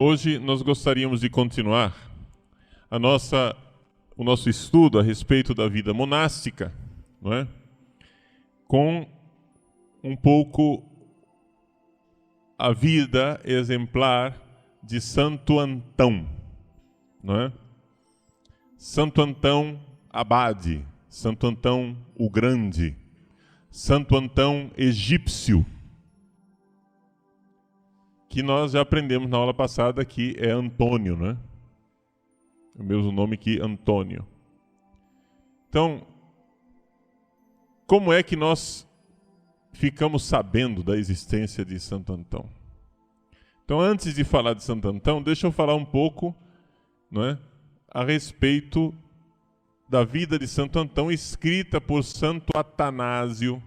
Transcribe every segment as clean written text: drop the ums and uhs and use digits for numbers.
Hoje nós gostaríamos de continuar o nosso estudo a respeito da vida monástica, não é? Com um pouco a vida exemplar de Santo Antão, não é? Santo Antão Abade, Santo Antão o Grande, Santo Antão egípcio, que nós já aprendemos na aula passada que é Antônio, né? É o mesmo nome que Antônio. Então, como é que nós ficamos sabendo da existência de Santo Antão? Então, antes de falar de Santo Antão, deixa eu falar um pouco, não é, a respeito da vida de Santo Antão, escrita por Santo Atanásio.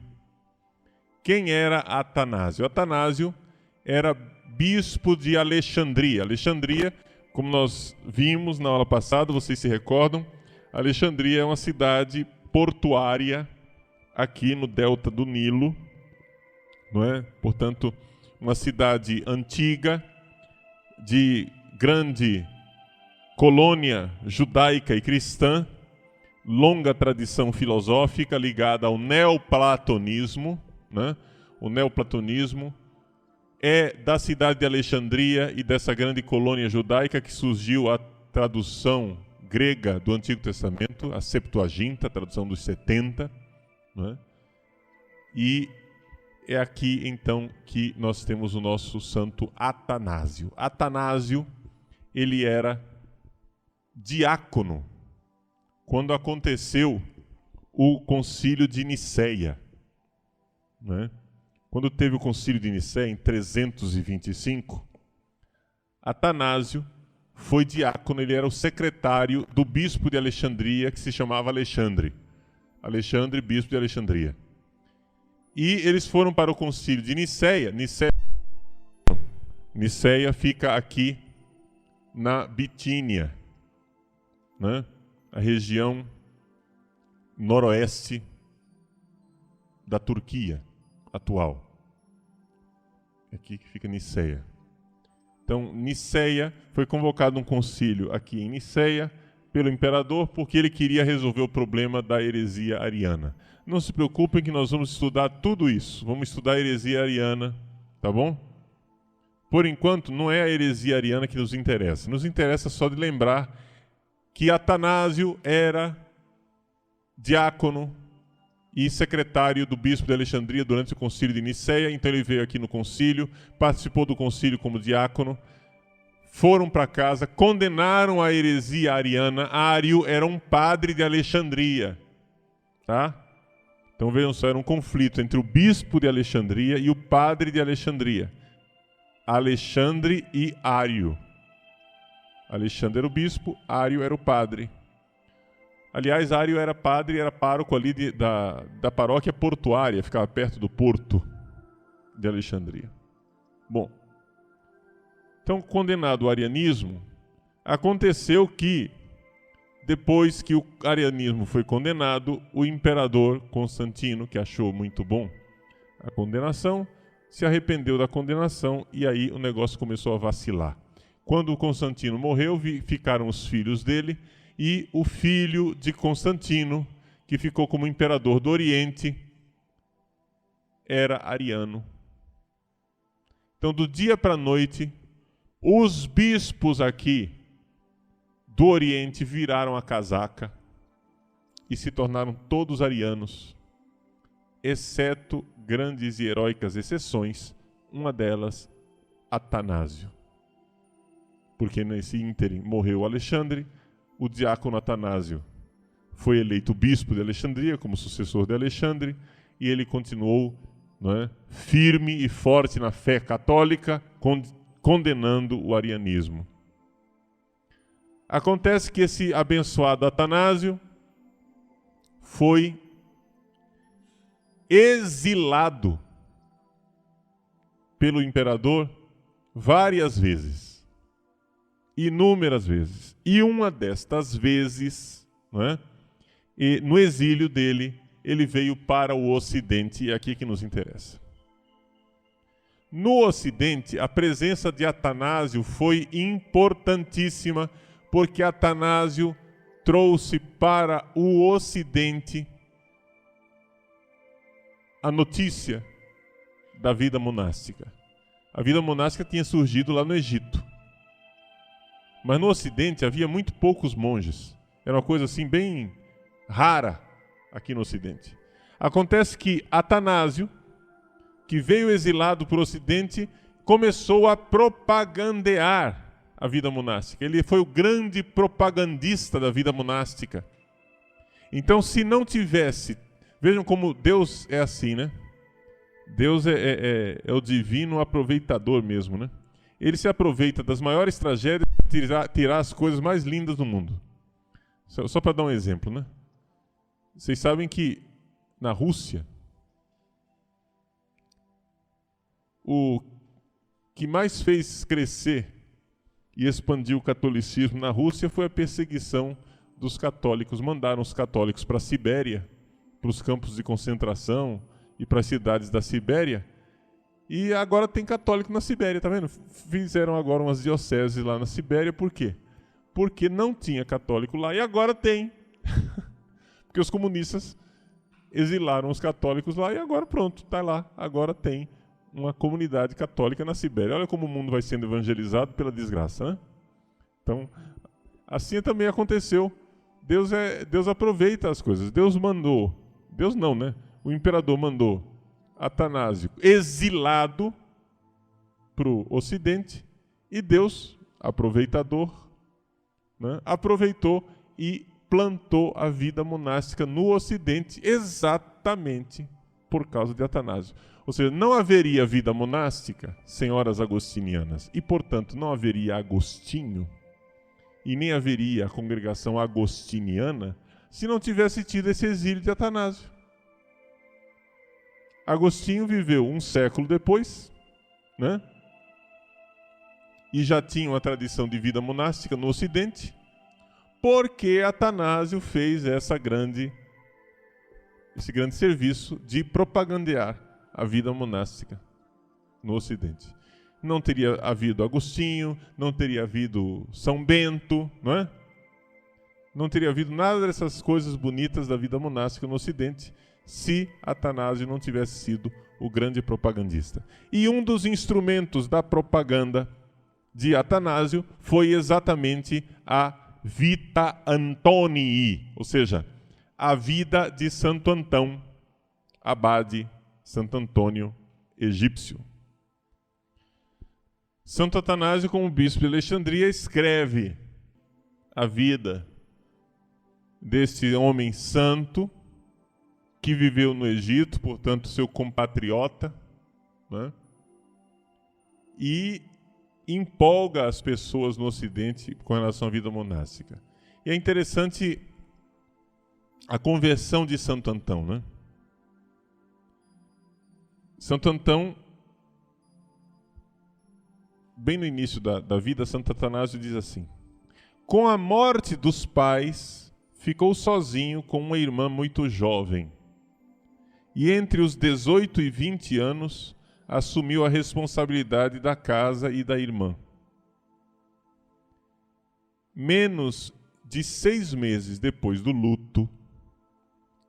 Quem era Atanásio? Atanásio era bispo de Alexandria. Alexandria, como nós vimos na aula passada, vocês se recordam, Alexandria é uma cidade portuária aqui no delta do Nilo, não é? Portanto, uma cidade antiga, de grande colônia judaica e cristã, longa tradição filosófica ligada ao neoplatonismo, né? O neoplatonismo é da cidade de Alexandria e dessa grande colônia judaica que surgiu a tradução grega do Antigo Testamento, a Septuaginta, a tradução dos 70, né? E é aqui então que nós temos o nosso santo Atanásio. Atanásio, ele era diácono quando aconteceu o concílio de Niceia, né? Quando teve o concílio de Niceia, em 325, Atanásio foi diácono, ele era o secretário do bispo de Alexandria, que se chamava Alexandre. Alexandre, bispo de Alexandria. E eles foram para o concílio de Niceia. Niceia fica aqui na Bitínia, né? A região noroeste da Turquia atual. Aqui que fica Niceia. Então, Niceia, foi convocado um concílio aqui em Niceia pelo imperador porque ele queria resolver o problema da heresia ariana. Não se preocupem que nós vamos estudar tudo isso. Vamos estudar a heresia ariana, tá bom? Por enquanto, não é a heresia ariana que nos interessa. Nos interessa só de lembrar que Atanásio era diácono e secretário do bispo de Alexandria durante o concílio de Niceia. Então ele veio aqui no concílio, participou do concílio como diácono, foram para casa, condenaram a heresia ariana. Ário era um padre de Alexandria, tá? Então vejam só, era um conflito entre o bispo de Alexandria e o padre de Alexandria. Alexandre e Ário. Alexandre era o bispo, Ário era o padre. Aliás, Ário era padre e era pároco ali da paróquia portuária, ficava perto do porto de Alexandria. Bom, então, condenado ao arianismo, aconteceu que, depois que o arianismo foi condenado, o imperador Constantino, que achou muito bom a condenação, se arrependeu da condenação e aí o negócio começou a vacilar. Quando o Constantino morreu, ficaram os filhos dele, e o filho de Constantino, que ficou como imperador do Oriente, era ariano. Então, do dia para a noite, os bispos aqui do Oriente viraram a casaca e se tornaram todos arianos, exceto grandes e heróicas exceções, uma delas, Atanásio. Porque nesse ínterim morreu Alexandre, o diácono Atanásio foi eleito bispo de Alexandria como sucessor de Alexandre e ele continuou, não é, firme e forte na fé católica, condenando o arianismo. Acontece que esse abençoado Atanásio foi exilado pelo imperador várias vezes. Inúmeras vezes. E uma destas vezes, não é? E no exílio dele, ele veio para o Ocidente, e é aqui que nos interessa. No Ocidente, a presença de Atanásio foi importantíssima, porque Atanásio trouxe para o Ocidente a notícia da vida monástica. A vida monástica tinha surgido lá no Egito. Mas no Ocidente havia muito poucos monges. Era uma coisa assim bem rara aqui no Ocidente. Acontece que Atanásio, que veio exilado para o Ocidente, começou a propagandear a vida monástica. Ele foi o grande propagandista da vida monástica. Então, se não tivesse... Vejam como Deus é assim, né? Deus é o divino aproveitador mesmo, né? Ele se aproveita das maiores tragédias para tirar as coisas mais lindas do mundo. Só para dar um exemplo, né? Vocês sabem que na Rússia, o que mais fez crescer e expandir o catolicismo na Rússia foi a perseguição dos católicos. Mandaram os católicos para a Sibéria, para os campos de concentração e para as cidades da Sibéria. E agora tem católico na Sibéria, tá vendo? Fizeram agora umas dioceses lá na Sibéria, por quê? Porque não tinha católico lá e agora tem. Porque os comunistas exilaram os católicos lá e agora pronto, tá lá. Agora tem uma comunidade católica na Sibéria. Olha como o mundo vai sendo evangelizado pela desgraça, né? Então, assim também aconteceu. Deus aproveita as coisas. Deus mandou, Deus não, né? O imperador mandou Atanásio exilado para o Ocidente e Deus, aproveitador, né, aproveitou e plantou a vida monástica no Ocidente exatamente por causa de Atanásio. Ou seja, não haveria vida monástica sem horas agostinianas e, portanto, não haveria Agostinho e nem haveria a congregação agostiniana se não tivesse tido esse exílio de Atanásio. Agostinho viveu um século depois, né? E já tinha uma tradição de vida monástica no Ocidente, porque Atanásio fez esse grande serviço de propagandear a vida monástica no Ocidente. Não teria havido Agostinho, não teria havido São Bento, não é? Não teria havido nada dessas coisas bonitas da vida monástica no Ocidente se Atanásio não tivesse sido o grande propagandista. E um dos instrumentos da propaganda de Atanásio foi exatamente a Vita Antonii, ou seja, a vida de Santo Antão, abade Santo Antônio egípcio. Santo Atanásio, como bispo de Alexandria, escreve a vida deste homem santo que viveu no Egito, portanto, seu compatriota, né? E empolga as pessoas no Ocidente com relação à vida monástica. E é interessante a conversão de Santo Antão, né? Santo Antão, bem no início da vida, Santo Atanásio diz assim: com a morte dos pais, ficou sozinho com uma irmã muito jovem. E entre os 18 e 20 anos, assumiu a responsabilidade da casa e da irmã. Menos de 6 meses depois do luto,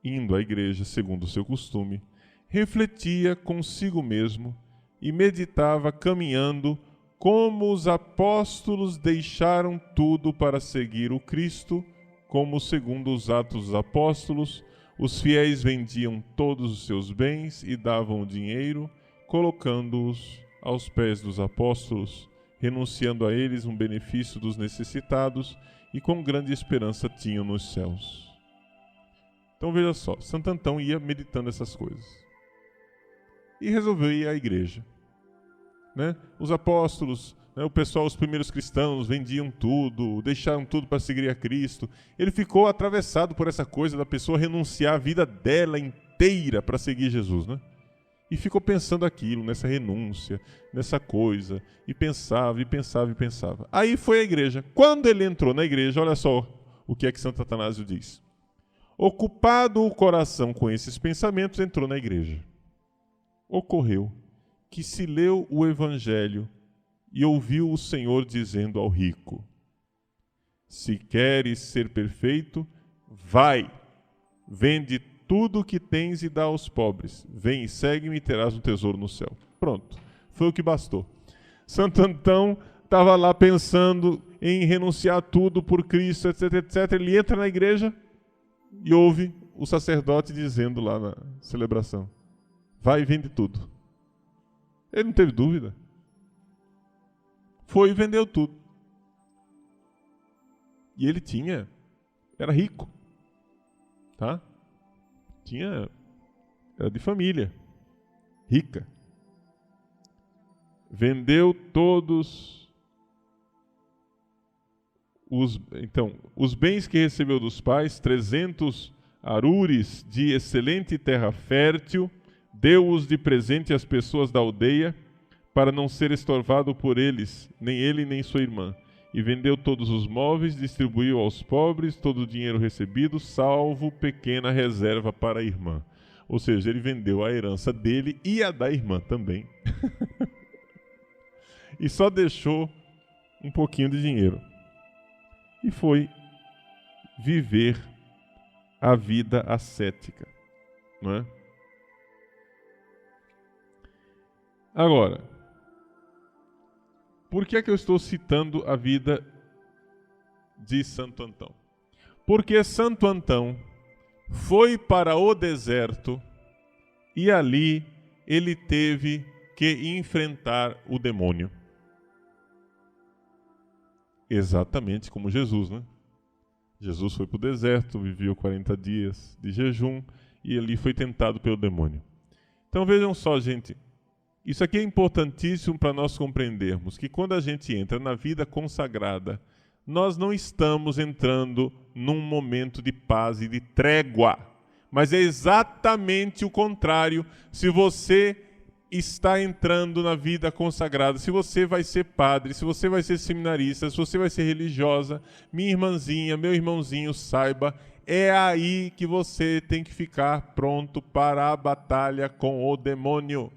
indo à igreja segundo o seu costume, refletia consigo mesmo e meditava caminhando como os apóstolos deixaram tudo para seguir o Cristo, como segundo os Atos dos Apóstolos, os fiéis vendiam todos os seus bens e davam o dinheiro, colocando-os aos pés dos apóstolos, renunciando a eles um benefício dos necessitados e com grande esperança tinham nos céus. Então veja só, Santo Antão ia meditando essas coisas e resolveu ir à igreja, né? Os apóstolos, né, o pessoal, os primeiros cristãos vendiam tudo, deixaram tudo para seguir a Cristo. Ele ficou atravessado por essa coisa da pessoa renunciar a vida dela inteira para seguir Jesus, né? E ficou pensando aquilo, nessa renúncia, nessa coisa, e pensava, e pensava, e pensava. Aí foi à igreja. Quando ele entrou na igreja, olha só o que é que Santo Atanásio diz. Ocupado o coração com esses pensamentos, entrou na igreja. Ocorreu que se leu o Evangelho e ouviu o Senhor dizendo ao rico: se queres ser perfeito, vai, vende tudo o que tens e dá aos pobres. Vem e segue-me e terás um tesouro no céu. Pronto, foi o que bastou. Santo Antão estava lá pensando em renunciar a tudo por Cristo, etc, etc. Ele entra na igreja e ouve o sacerdote dizendo lá na celebração: vai e vende tudo. Ele não teve dúvida. Foi e vendeu tudo. E ele era rico, tá? Era de família, rica. Vendeu todos os bens que recebeu dos pais, 300 arures de excelente terra fértil, deu-os de presente às pessoas da aldeia, para não ser estorvado por eles, nem ele nem sua irmã. E vendeu todos os móveis, distribuiu aos pobres todo o dinheiro recebido, salvo pequena reserva para a irmã. Ou seja, ele vendeu a herança dele e a da irmã também. E só deixou um pouquinho de dinheiro. E foi viver a vida ascética, não é? Agora, por que é que eu estou citando a vida de Santo Antão? Porque Santo Antão foi para o deserto e ali ele teve que enfrentar o demônio. Exatamente como Jesus, né? Jesus foi para o deserto, viveu 40 dias de jejum e ali foi tentado pelo demônio. Então vejam só, gente, isso aqui é importantíssimo para nós compreendermos que quando a gente entra na vida consagrada, nós não estamos entrando num momento de paz e de trégua, mas é exatamente o contrário. Se você está entrando na vida consagrada, se você vai ser padre, se você vai ser seminarista, se você vai ser religiosa, minha irmãzinha, meu irmãozinho, saiba, é aí que você tem que ficar pronto para a batalha com o demônio.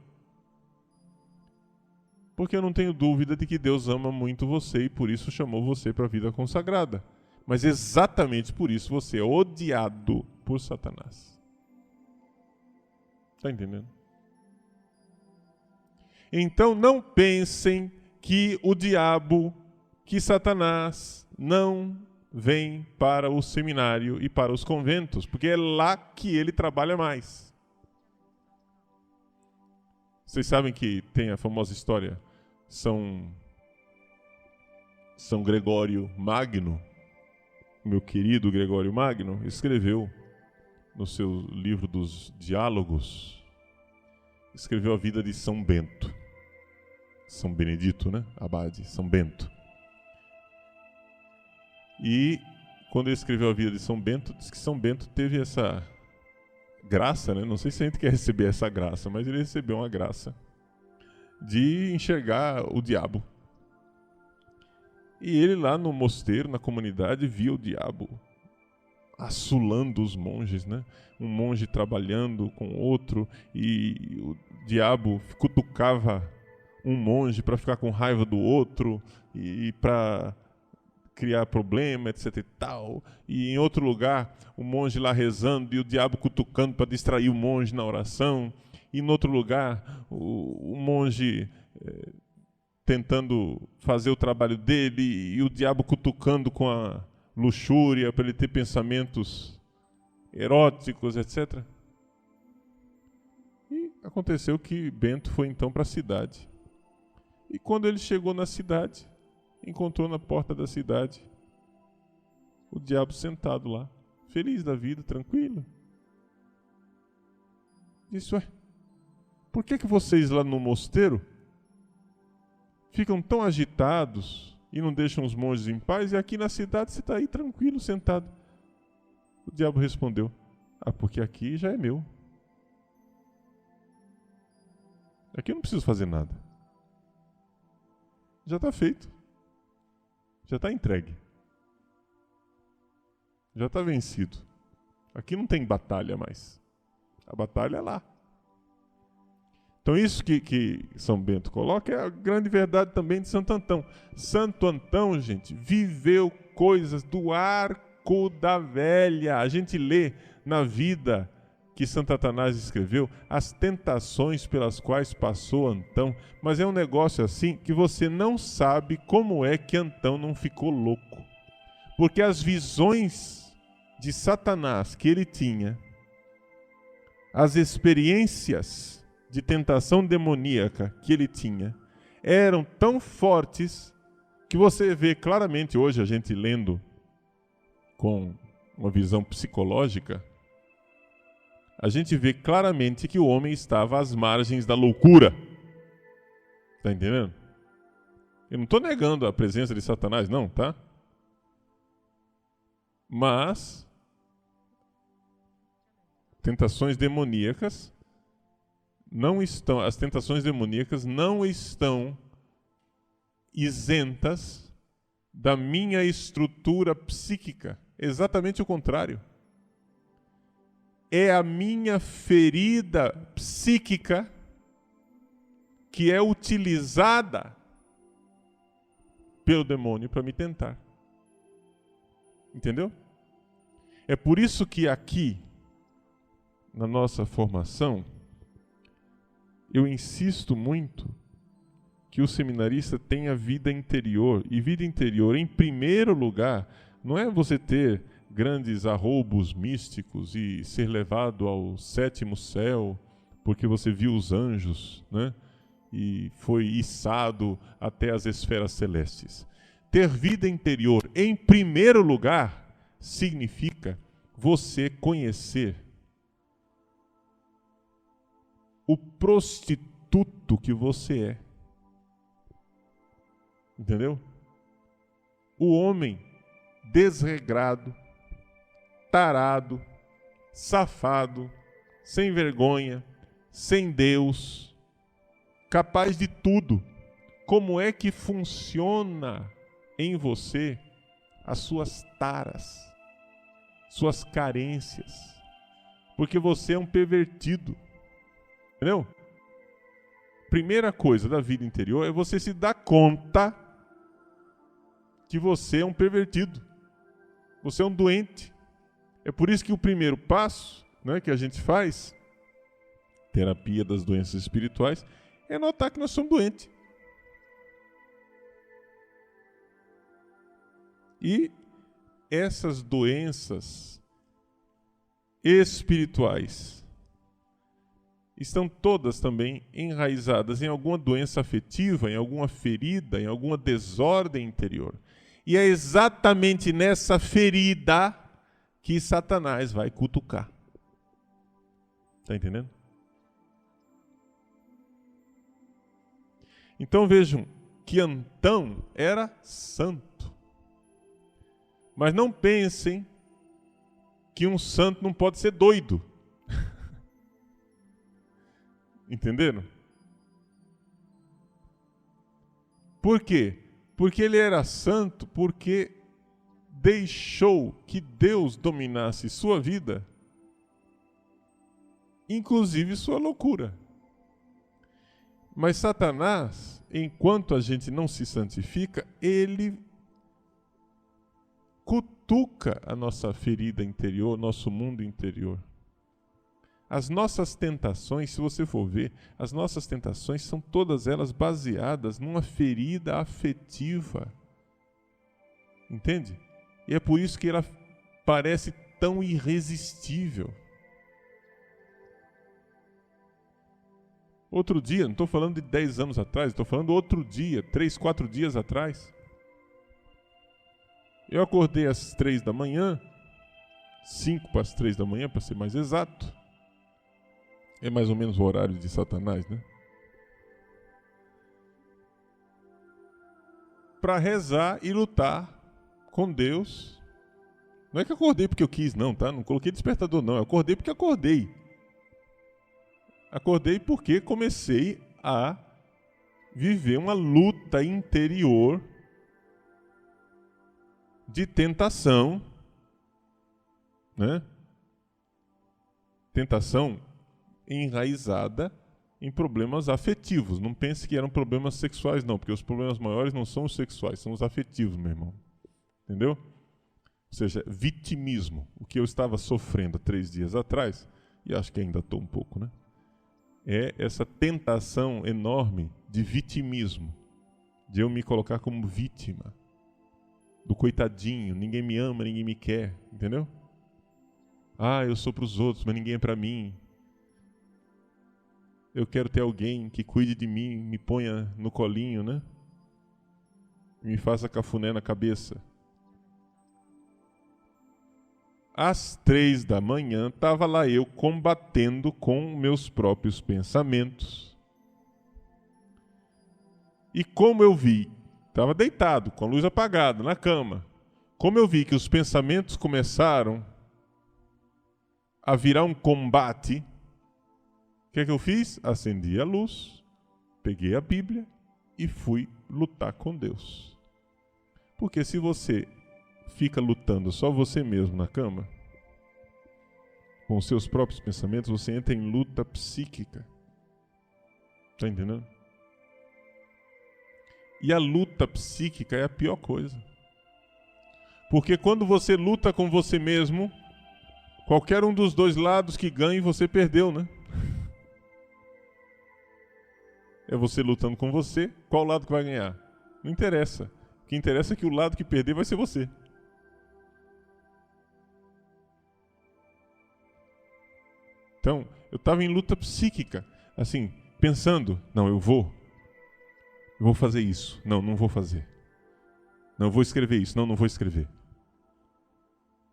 Porque eu não tenho dúvida de que Deus ama muito você e por isso chamou você para a vida consagrada. Mas exatamente por isso você é odiado por Satanás. Está entendendo? Então não pensem que o diabo, que Satanás não vem para o seminário e para os conventos, porque é lá que ele trabalha mais. Vocês sabem que tem a famosa história São Gregório Magno, meu querido Gregório Magno, escreveu no seu livro dos Diálogos, escreveu a vida de São Bento. São Benedito, né? Abade, São Bento. E quando ele escreveu a vida de São Bento, diz que São Bento teve essa graça, né? Não sei se a gente quer receber essa graça, mas ele recebeu uma graça de enxergar o diabo. E ele lá no mosteiro, na comunidade, via o diabo assolando os monges, né? Um monge trabalhando com outro e o diabo cutucava um monge para ficar com raiva do outro e para criar problema, etc e tal. E em outro lugar, o monge lá rezando e o diabo cutucando para distrair o monge na oração. E em outro lugar, o monge tentando fazer o trabalho dele e o diabo cutucando com a luxúria para ele ter pensamentos eróticos, etc. E aconteceu que Bento foi então para a cidade. E quando ele chegou na cidade, encontrou na porta da cidade o diabo sentado lá, feliz da vida, tranquilo. Disse: ué, por que vocês lá no mosteiro ficam tão agitados e não deixam os monges em paz, e aqui na cidade você está aí tranquilo, sentado? O diabo respondeu: porque aqui já é meu. Aqui eu não preciso fazer nada. Já está feito. Já está entregue. Já está vencido. Aqui não tem batalha mais. A batalha é lá. Então isso que São Bento coloca é a grande verdade também de Santo Antão. Santo Antão, gente, viveu coisas do arco da velha. A gente lê na vida que Santo Atanásio escreveu as tentações pelas quais passou Antão, mas é um negócio assim que você não sabe como é que Antão não ficou louco. Porque as visões de Satanás que ele tinha, as experiências de tentação demoníaca que ele tinha, eram tão fortes que você vê claramente hoje, a gente lendo com uma visão psicológica, a gente vê claramente que o homem estava às margens da loucura. Está entendendo? Eu não estou negando a presença de Satanás, não, tá? Mas tentações demoníacas as tentações demoníacas não estão isentas da minha estrutura psíquica. Exatamente o contrário. É a minha ferida psíquica que é utilizada pelo demônio para me tentar. Entendeu? É por isso que aqui, na nossa formação, eu insisto muito que o seminarista tenha vida interior. E vida interior, em primeiro lugar, não é você ter grandes arroubos místicos e ser levado ao sétimo céu porque você viu os anjos, né? E foi içado até as esferas celestes. Ter vida interior, em primeiro lugar, significa você conhecer o prostituto que você é. Entendeu? O homem desregrado, tarado, safado, sem vergonha, sem Deus, capaz de tudo. Como é que funciona em você as suas taras, suas carências? Porque você é um pervertido. Entendeu? Primeira coisa da vida interior é você se dar conta que você é um pervertido. Você é um doente. É por isso que o primeiro passo, né, que a gente faz, terapia das doenças espirituais, é notar que nós somos doentes. E essas doenças espirituais estão todas também enraizadas em alguma doença afetiva, em alguma ferida, em alguma desordem interior. E é exatamente nessa ferida que Satanás vai cutucar. Está entendendo? Então vejam que Antão era santo. Mas não pensem que um santo não pode ser doido. Entenderam? Por quê? Porque ele era santo porque deixou que Deus dominasse sua vida, inclusive sua loucura. Mas Satanás, enquanto a gente não se santifica, ele cutuca a nossa ferida interior, nosso mundo interior. As nossas tentações, se você for ver, as nossas tentações são todas elas baseadas numa ferida afetiva. Entende? E é por isso que ela parece tão irresistível. Outro dia, não estou falando de 10 anos atrás, estou falando outro dia, 3, 4 dias atrás. Eu acordei às 3 da manhã, 5 para as 3 da manhã, para ser mais exato. É mais ou menos o horário de Satanás, né? Para rezar e lutar com Deus. Não é que acordei porque eu quis, não, tá? Não coloquei despertador, não. Eu acordei porque acordei. Acordei porque comecei a viver uma luta interior de tentação, né? Tentação enraizada em problemas afetivos. Não pense que eram problemas sexuais, não, porque os problemas maiores não são os sexuais, são os afetivos, meu irmão. Entendeu? Ou seja, vitimismo. O que eu estava sofrendo 3 dias atrás, e acho que ainda estou um pouco, né? É essa tentação enorme de vitimismo, de eu me colocar como vítima, do coitadinho, ninguém me ama, ninguém me quer, entendeu? Ah, eu sou para os outros, mas ninguém é para mim. Eu quero ter alguém que cuide de mim, me ponha no colinho, né? E me faça cafuné na cabeça. Às 3 da manhã, estava lá eu combatendo com meus próprios pensamentos. E como eu vi, estava deitado, com a luz apagada, na cama. Como eu vi que os pensamentos começaram a virar um combate, o que é que eu fiz? Acendi a luz, peguei a Bíblia e fui lutar com Deus. Porque se você fica lutando só você mesmo na cama, com os seus próprios pensamentos, você entra em luta psíquica. Está entendendo? E a luta psíquica é a pior coisa. Porque quando você luta com você mesmo, qualquer um dos dois lados que ganhe, você perdeu, né? É você lutando com você, qual lado que vai ganhar? Não interessa. O que interessa é que o lado que perder vai ser você. Então, eu estava em luta psíquica, assim, pensando, não, eu vou fazer isso, não vou fazer. Não, eu vou escrever isso, não vou escrever.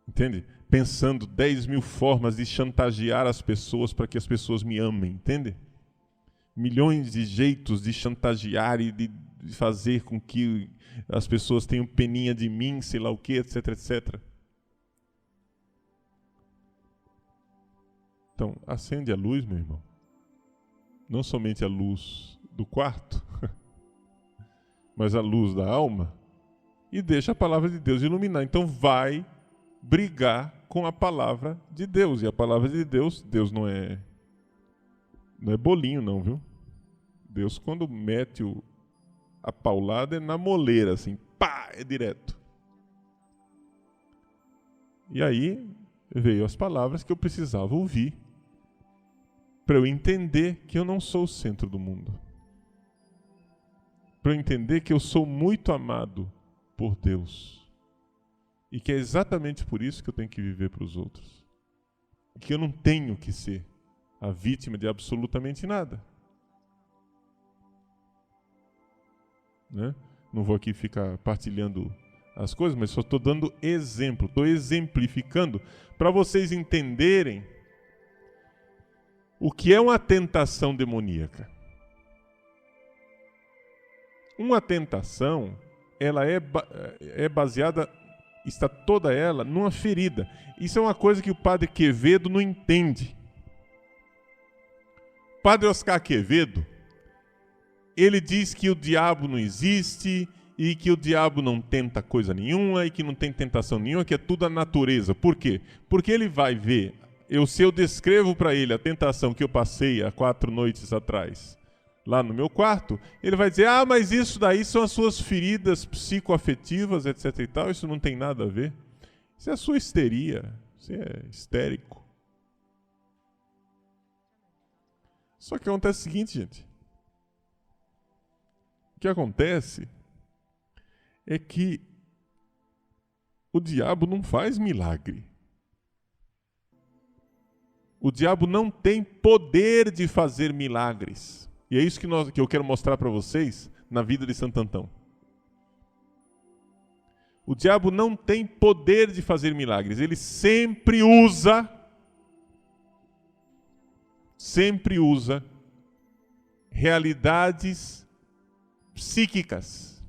Entende? Pensando 10.000 formas de chantagear as pessoas para que as pessoas me amem, entende? Milhões de jeitos de chantagear e de fazer com que as pessoas tenham peninha de mim, sei lá o que, etc, etc. Então, acende a luz, meu irmão. Não somente a luz do quarto, mas a luz da alma, e deixa a palavra de Deus iluminar. Então vai brigar com a palavra de Deus. E a palavra de Deus, Deus não é bolinho não, viu? Deus, quando mete a paulada, é na moleira, assim, pá, é direto. E aí veio as palavras que eu precisava ouvir para eu entender que eu não sou o centro do mundo. Para eu entender que eu sou muito amado por Deus. E que é exatamente por isso que eu tenho que viver para os outros. E que eu não tenho que ser a vítima de absolutamente nada. Né? Não vou aqui ficar partilhando as coisas, mas só estou dando exemplo, estou exemplificando para vocês entenderem o que é uma tentação demoníaca. Uma tentação, ela é baseada, está toda ela numa ferida. Isso é uma coisa que o padre Quevedo não entende. O padre Oscar Quevedo, ele diz que o diabo não existe e que o diabo não tenta coisa nenhuma e que não tem tentação nenhuma, que é tudo a natureza. Por quê? Porque ele vai ver, se eu descrevo para ele a tentação que eu passei há 4 noites atrás, lá no meu quarto, ele vai dizer, mas isso daí são as suas feridas psicoafetivas, etc e tal, isso não tem nada a ver. Isso é a sua histeria, você é histérico. Só que acontece o seguinte, gente. O que acontece é que o diabo não faz milagre. O diabo não tem poder de fazer milagres. E é isso que eu quero mostrar para vocês na vida de Santo Antão. O diabo não tem poder de fazer milagres. Ele sempre usa realidades psíquicas.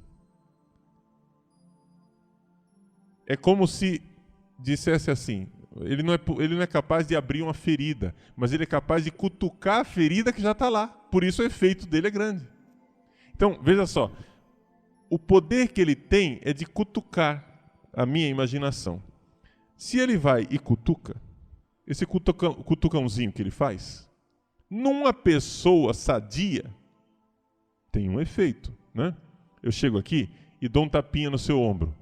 É como se dissesse assim, ele não é capaz de abrir uma ferida, mas ele é capaz de cutucar a ferida que já está lá. Por isso o efeito dele é grande. Então, veja só, o poder que ele tem é de cutucar a minha imaginação. Se ele vai e cutuca, esse cutucãozinho que ele faz, numa pessoa sadia, tem um efeito, né? Eu chego aqui e dou um tapinha no seu ombro.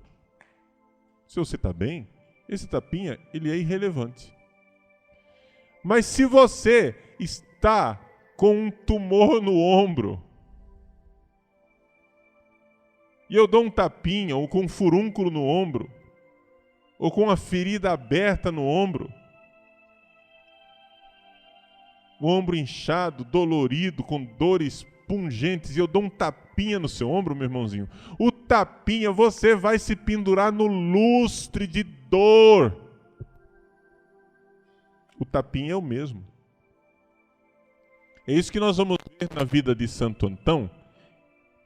Se você está bem, esse tapinha, ele é irrelevante. Mas se você está com um tumor no ombro, e eu dou um tapinha, ou com um furúnculo no ombro, ou com uma ferida aberta no ombro, o ombro inchado, dolorido, com dores pungentes, e eu dou um tapinha no seu ombro, meu irmãozinho, o tapinha, você vai se pendurar no lustre de dor. O tapinha é o mesmo. É isso que nós vamos ver na vida de Santo Antão,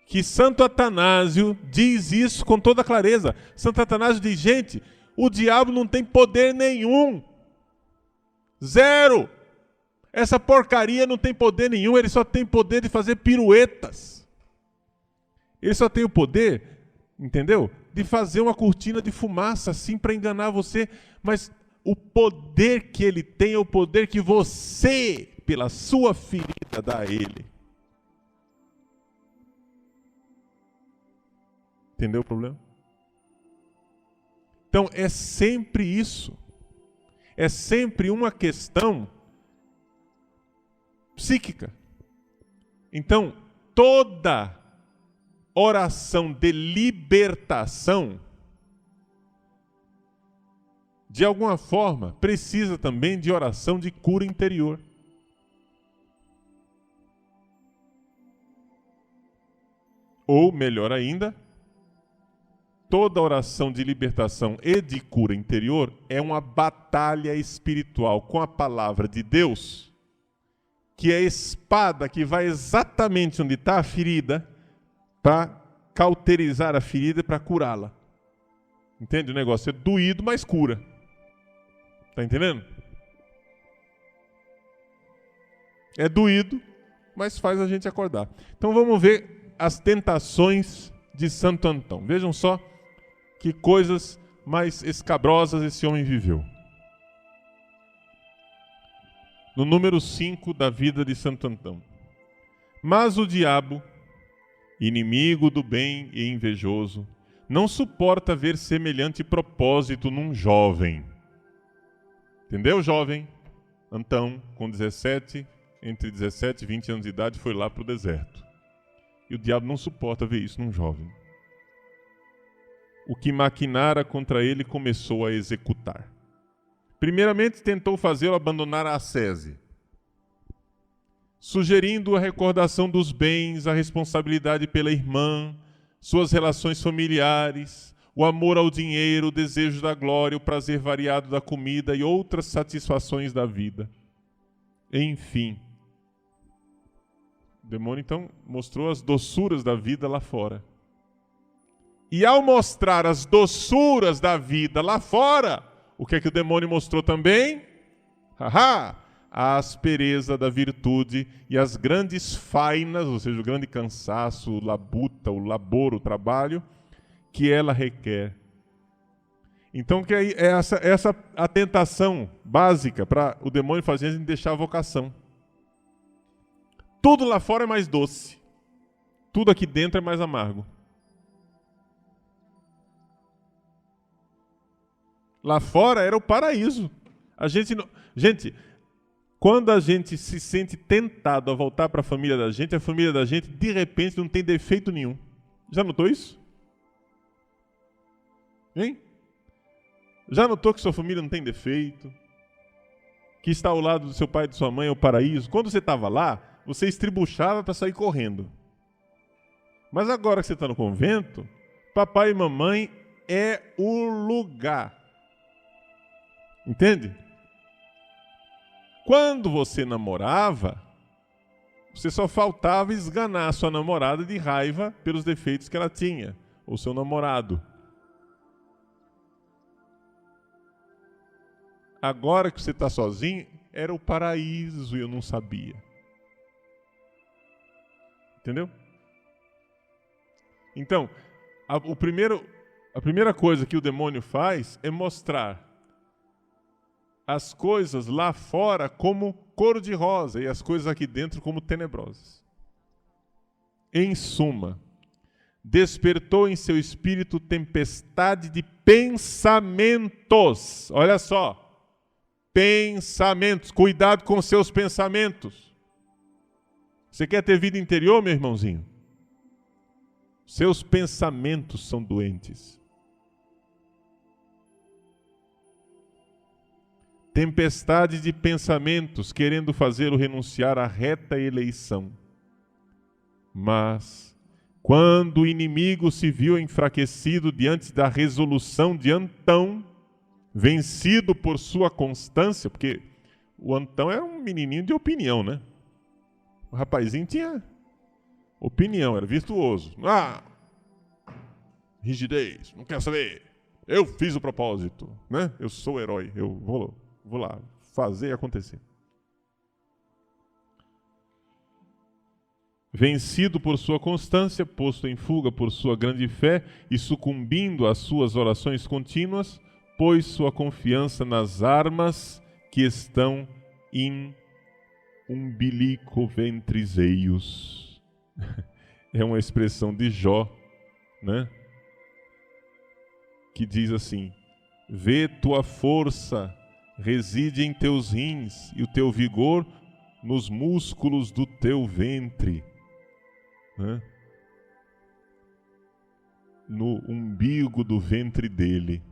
que Santo Atanásio diz isso com toda clareza. Santo Atanásio diz, gente, o diabo não tem poder nenhum. Zero. Essa porcaria não tem poder nenhum, ele só tem poder de fazer piruetas. Ele só tem o poder, entendeu? De fazer uma cortina de fumaça assim para enganar você, mas o poder que ele tem é o poder que você, pela sua ferida, dá a ele. Entendeu o problema? Então é sempre isso. É sempre uma questão psíquica. Então, toda oração de libertação, de alguma forma, precisa também de oração de cura interior. Ou, melhor ainda, toda oração de libertação e de cura interior é uma batalha espiritual com a palavra de Deus, que é a espada que vai exatamente onde está a ferida, para cauterizar a ferida e para curá-la. Entende? O negócio é doído, mas cura. Está entendendo? É doído, mas faz a gente acordar. Então vamos ver as tentações de Santo Antão. Vejam só que coisas mais escabrosas esse homem viveu. No número 5 da vida de Santo Antão. Mas o diabo, inimigo do bem e invejoso, não suporta ver semelhante propósito num jovem. Entendeu, jovem? Antão, com entre 17 e 20 anos de idade, foi lá para o deserto. E o diabo não suporta ver isso num jovem. O que maquinara contra ele começou a executar. Primeiramente, tentou fazê-lo abandonar a ascese, sugerindo a recordação dos bens, a responsabilidade pela irmã, suas relações familiares, o amor ao dinheiro, o desejo da glória, o prazer variado da comida e outras satisfações da vida. Enfim, o demônio então mostrou as doçuras da vida lá fora. E ao mostrar as doçuras da vida lá fora, o que é que o demônio mostrou também? A aspereza da virtude e as grandes fainas, ou seja, o grande cansaço, o labuta, o labor, o trabalho, que ela requer. Então, que é essa a tentação básica para o demônio fazer a gente deixar a vocação. Tudo lá fora é mais doce. Tudo aqui dentro é mais amargo. Lá fora era o paraíso. Gente, quando a gente se sente tentado a voltar para a família da gente de repente não tem defeito nenhum. Já notou isso? Hein? Já notou que sua família não tem defeito? Que está ao lado do seu pai e de sua mãe é o paraíso? Quando você estava lá, você estribuchava para sair correndo. Mas agora que você está no convento, papai e mamãe é o lugar. Entende? Quando você namorava, você só faltava esganar a sua namorada de raiva pelos defeitos que ela tinha, ou seu namorado. Agora que você está sozinho, era o paraíso e eu não sabia. Entendeu? Então, a primeira coisa que o demônio faz é mostrar as coisas lá fora como cor-de-rosa e as coisas aqui dentro como tenebrosas. Em suma, despertou em seu espírito tempestade de pensamentos. Olha só, pensamentos. Cuidado com seus pensamentos. Você quer ter vida interior, meu irmãozinho? Seus pensamentos são doentes. Tempestade de pensamentos, querendo fazê-lo renunciar à reta eleição. Mas, quando o inimigo se viu enfraquecido diante da resolução de Antão, vencido por sua constância, porque o Antão era um menininho de opinião, né? O rapazinho tinha opinião, era virtuoso. Rigidez, não quero saber. Eu fiz o propósito, né? Eu sou o herói, eu vou lá fazer acontecer. Vencido por sua constância, posto em fuga por sua grande fé e sucumbindo às suas orações contínuas, pôs sua confiança nas armas que estão in umbilico ventris eius. É uma expressão de Jó, né? Que diz assim: vê tua força reside em teus rins e o teu vigor nos músculos do teu ventre. Né? No umbigo do ventre dele.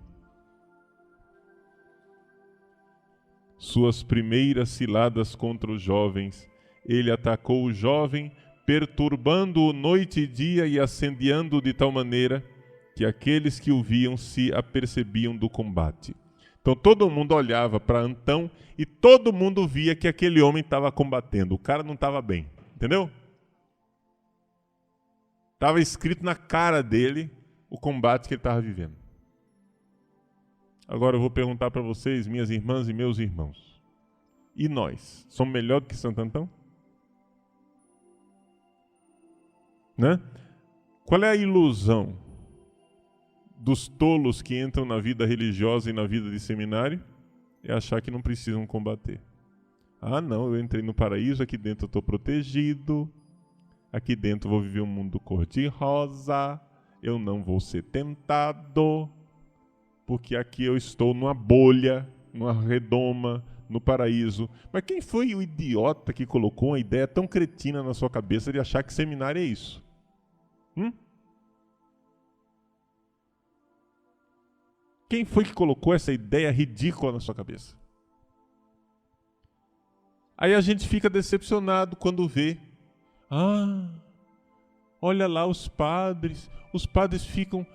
Suas primeiras ciladas contra os jovens, ele atacou o jovem, perturbando-o noite e dia e assendeando-o de tal maneira que aqueles que o viam se apercebiam do combate. Então todo mundo olhava para Antão e todo mundo via que aquele homem estava combatendo. O cara não estava bem, entendeu? Estava escrito na cara dele o combate que ele estava vivendo. Agora eu vou perguntar para vocês, minhas irmãs e meus irmãos. E nós? Somos melhor do que Santo Antão? Né? Qual é a ilusão dos tolos que entram na vida religiosa e na vida de seminário? É achar que não precisam combater. Ah, não, eu entrei no paraíso, aqui dentro eu estou protegido. Aqui dentro vou viver um mundo cor-de-rosa, eu não vou ser tentado, porque aqui eu estou numa bolha, numa redoma, no paraíso. Mas quem foi o idiota que colocou uma ideia tão cretina na sua cabeça de achar que seminário é isso? Quem foi que colocou essa ideia ridícula na sua cabeça? Aí a gente fica decepcionado quando vê. Olha lá os padres ficam,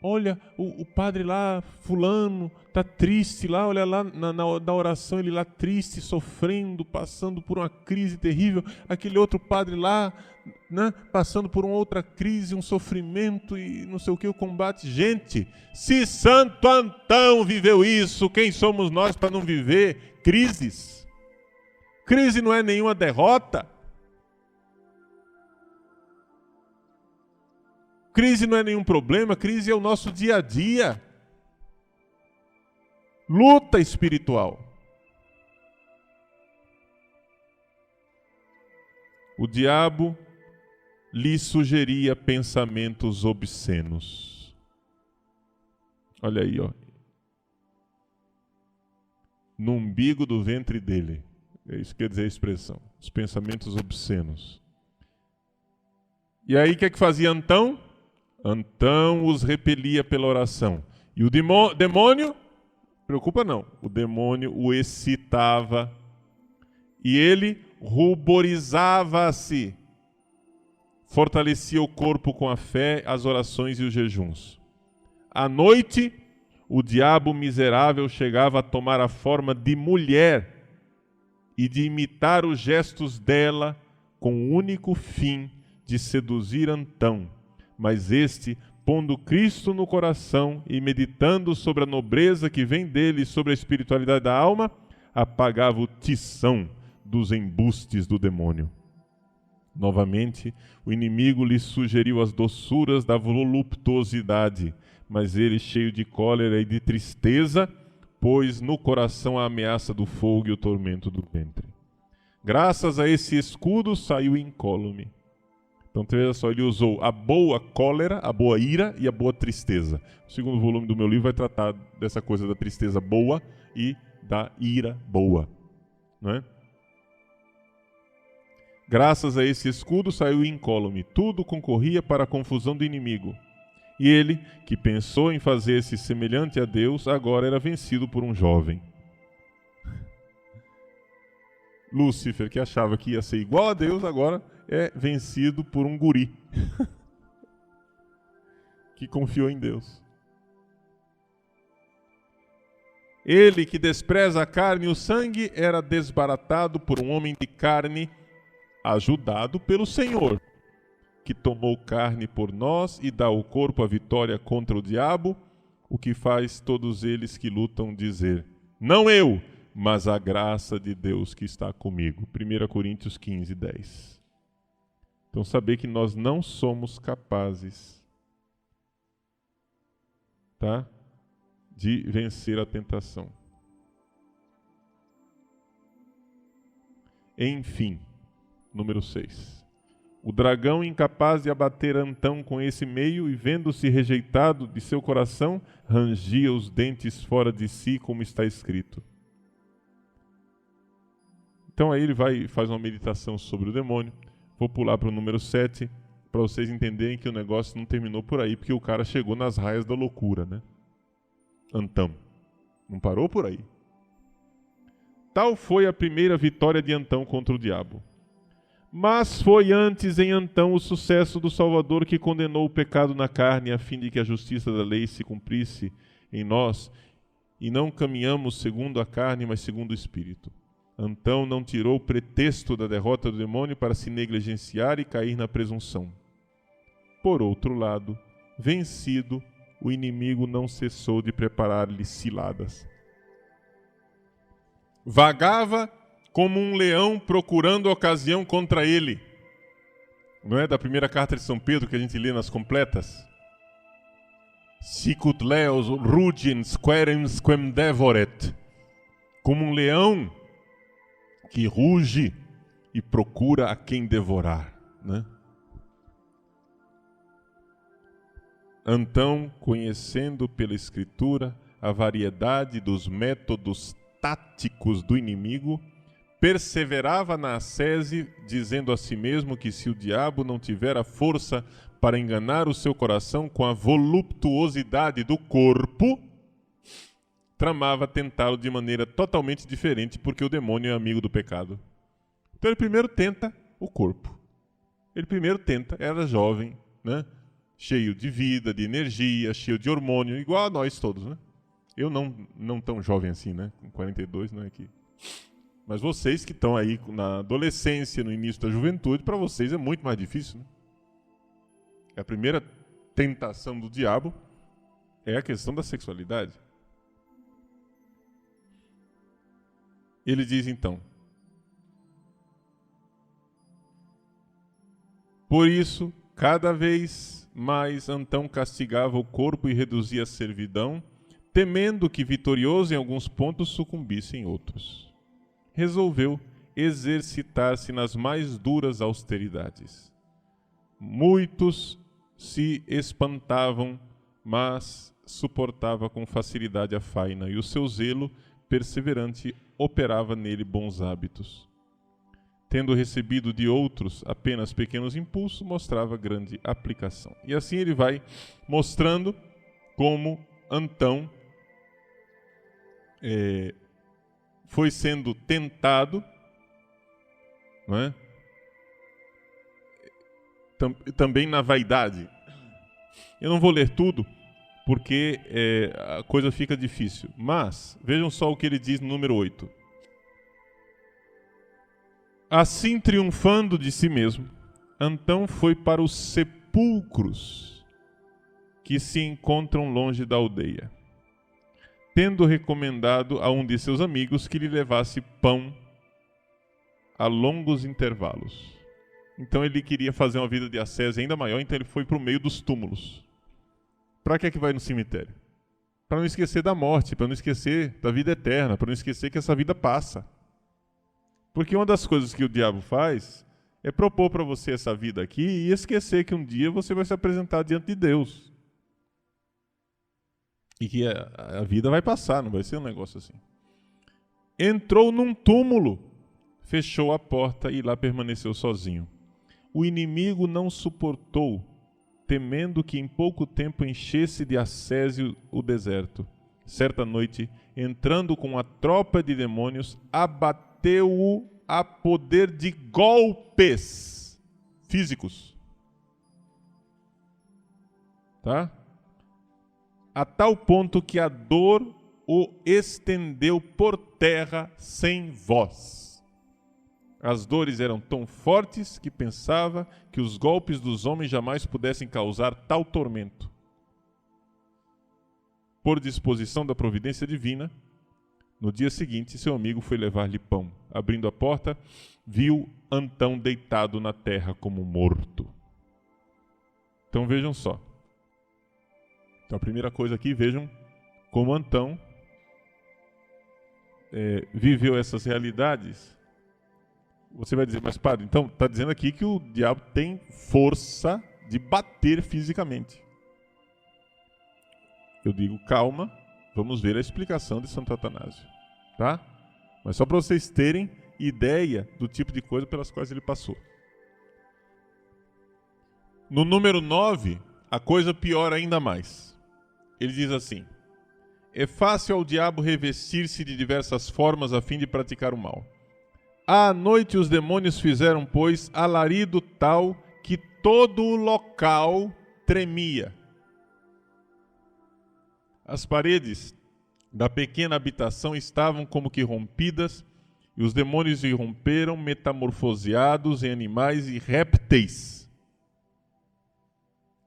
olha, o padre lá, fulano, tá triste lá, olha lá na oração, ele lá triste, sofrendo, passando por uma crise terrível, aquele outro padre lá, né, passando por uma outra crise, um sofrimento e não sei o que, o combate. Gente, se Santo Antão viveu isso, quem somos nós para não viver crises? Crise não é nenhuma derrota. Crise não é nenhum problema, crise é o nosso dia a dia. Luta espiritual. O diabo lhe sugeria pensamentos obscenos. Olha aí, ó. No umbigo do ventre dele. É isso que quer dizer a expressão. Os pensamentos obscenos. E aí, o que é que fazia Antão? Antão os repelia pela oração. E o demônio, preocupa não, o demônio o excitava. E ele ruborizava-se. Fortalecia o corpo com a fé, as orações e os jejuns. À noite, o diabo miserável chegava a tomar a forma de mulher e de imitar os gestos dela com o único fim de seduzir Antão. Mas este, pondo Cristo no coração e meditando sobre a nobreza que vem dele e sobre a espiritualidade da alma, apagava o tição dos embustes do demônio. Novamente, o inimigo lhe sugeriu as doçuras da voluptuosidade, mas ele, cheio de cólera e de tristeza, pôs no coração a ameaça do fogo e o tormento do ventre. Graças a esse escudo saiu incólume. Então, veja só, ele usou a boa cólera, a boa ira e a boa tristeza. O segundo volume do meu livro vai tratar dessa coisa da tristeza boa e da ira boa. Não é? Graças a esse escudo saiu incólume. Tudo concorria para a confusão do inimigo. E ele, que pensou em fazer-se semelhante a Deus, agora era vencido por um jovem. Lúcifer, que achava que ia ser igual a Deus, agora é vencido por um guri que confiou em Deus. Ele que despreza a carne e o sangue era desbaratado por um homem de carne, ajudado pelo Senhor, que tomou carne por nós e dá ao corpo a vitória contra o diabo, o que faz todos eles que lutam dizer: não eu, mas a graça de Deus que está comigo. 1 Coríntios 15, 10. Então, saber que nós não somos capazes, tá, de vencer a tentação. Enfim, número 6. O dragão, incapaz de abater Antão com esse meio e vendo-se rejeitado de seu coração, rangia os dentes fora de si, como está escrito. Então aí ele faz uma meditação sobre o demônio. Vou pular para o número 7, para vocês entenderem que o negócio não terminou por aí, porque o cara chegou nas raias da loucura, né? Antão. Não parou por aí. Tal foi a primeira vitória de Antão contra o diabo. Mas foi antes em Antão o sucesso do Salvador que condenou o pecado na carne, a fim de que a justiça da lei se cumprisse em nós, e não caminhamos segundo a carne, mas segundo o Espírito. Antão não tirou o pretexto da derrota do demônio para se negligenciar e cair na presunção. Por outro lado, vencido, o inimigo não cessou de preparar-lhe ciladas. Vagava como um leão procurando ocasião contra ele. Não é da primeira carta de São Pedro que a gente lê nas completas? Sicut leos rugens querens quem devoret. Como um leão que ruge e procura a quem devorar, né? Então, conhecendo pela Escritura a variedade dos métodos táticos do inimigo, perseverava na ascese, dizendo a si mesmo que se o diabo não tiver a força para enganar o seu coração com a voluptuosidade do corpo, tramava tentá-lo de maneira totalmente diferente, porque o demônio é amigo do pecado. Então ele primeiro tenta o corpo. Ele primeiro tenta, era jovem, né? Cheio de vida, de energia, cheio de hormônio, igual a nós todos, né? Eu não tão jovem assim, né? Com 42, não é aqui. Mas vocês que estão aí na adolescência, no início da juventude, para vocês é muito mais difícil, né? A primeira tentação do diabo é a questão da sexualidade. Ele diz então: por isso, cada vez mais Antão castigava o corpo e reduzia a servidão, temendo que, vitorioso em alguns pontos, sucumbisse em outros. Resolveu exercitar-se nas mais duras austeridades. Muitos se espantavam, mas suportava com facilidade a faina, e o seu zelo perseverante operava nele bons hábitos. Tendo recebido de outros apenas pequenos impulsos, mostrava grande aplicação. E assim ele vai mostrando como Antão foi sendo tentado, não é? Também na vaidade. Eu não vou ler tudo, porque a coisa fica difícil. Mas, vejam só o que ele diz no número 8. Assim, triunfando de si mesmo, Antão foi para os sepulcros que se encontram longe da aldeia, tendo recomendado a um de seus amigos que lhe levasse pão a longos intervalos. Então ele queria fazer uma vida de ascese ainda maior, então ele foi para o meio dos túmulos. Para que é que vai no cemitério? para não esquecer da morte, para não esquecer da vida eterna, para não esquecer que essa vida passa. Porque uma das coisas que o diabo faz é propor para você essa vida aqui e esquecer que um dia você vai se apresentar diante de Deus. E que a vida vai passar, não vai ser um negócio assim. Entrou num túmulo, fechou a porta e lá permaneceu sozinho. O inimigo não suportou, temendo que em pouco tempo enchesse de ascésio o deserto. Certa noite, entrando com a tropa de demônios, abateu-o a poder de golpes físicos. Tá? A tal ponto que a dor o estendeu por terra sem voz. As dores eram tão fortes que pensava que os golpes dos homens jamais pudessem causar tal tormento. Por disposição da providência divina, no dia seguinte, seu amigo foi levar-lhe pão. Abrindo a porta, viu Antão deitado na terra como morto. Então vejam só. Então a primeira coisa aqui, vejam como Antão viveu essas realidades. Você vai dizer, mas padre, então está dizendo aqui que o diabo tem força de bater fisicamente. Eu digo, calma, vamos ver a explicação de Santo Atanásio, tá? Mas só para vocês terem ideia do tipo de coisa pelas quais ele passou. No número 9, a coisa piora ainda mais. Ele diz assim: é fácil ao diabo revestir-se de diversas formas a fim de praticar o mal. À noite os demônios fizeram, pois, alarido tal que todo o local tremia. As paredes da pequena habitação estavam como que rompidas, e os demônios irromperam, metamorfoseados em animais e répteis.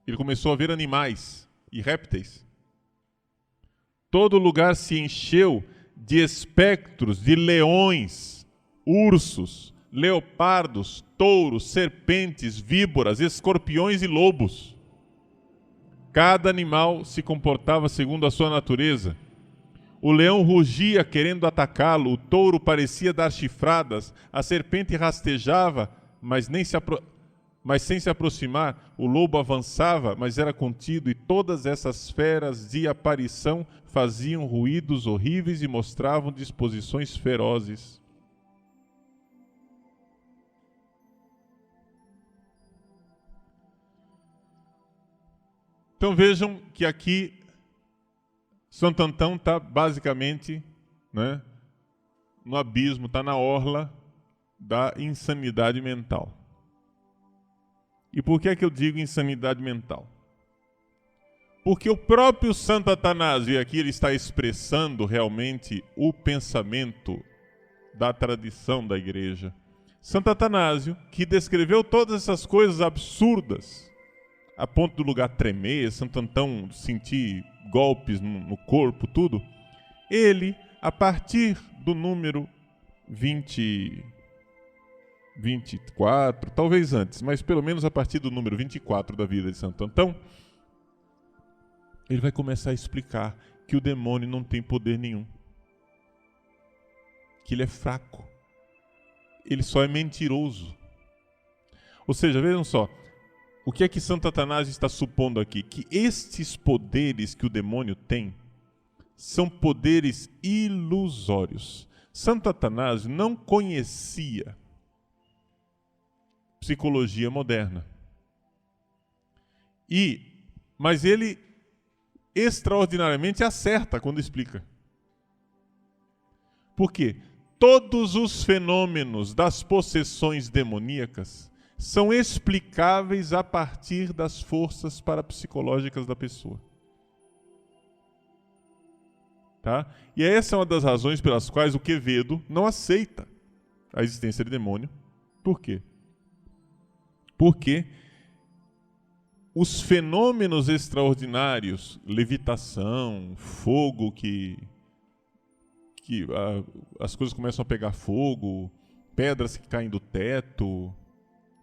Ele começou a ver animais e répteis. Todo lugar se encheu de espectros, de leões, ursos, leopardos, touros, serpentes, víboras, escorpiões e lobos. Cada animal se comportava segundo a sua natureza. O leão rugia querendo atacá-lo, o touro parecia dar chifradas, a serpente rastejava, mas sem se aproximar, o lobo avançava, mas era contido, e todas essas feras de aparição faziam ruídos horríveis e mostravam disposições ferozes. Então vejam que aqui Santo Antão está basicamente, né, no abismo, está na orla da insanidade mental. E por que é que eu digo insanidade mental? Porque o próprio Santo Atanásio, e aqui ele está expressando realmente o pensamento da tradição da igreja. Santo Atanásio, que descreveu todas essas coisas absurdas, a ponto do lugar tremer, Santo Antão sentir golpes no corpo, tudo, ele, a partir do número 24, talvez antes, mas pelo menos a partir do número 24 da vida de Santo Antão, ele vai começar a explicar que o demônio não tem poder nenhum, que ele é fraco, ele só é mentiroso. Ou seja, vejam só, o que é que Santo Atanásio está supondo aqui? Que estes poderes que o demônio tem são poderes ilusórios. Santo Atanásio não conhecia psicologia moderna. Mas ele extraordinariamente acerta quando explica. Por quê? Todos os fenômenos das possessões demoníacas são explicáveis a partir das forças parapsicológicas da pessoa. Tá? E essa é uma das razões pelas quais o Quevedo não aceita a existência de demônio. Por quê? Porque os fenômenos extraordinários, levitação, fogo as coisas começam a pegar fogo, pedras que caem do teto,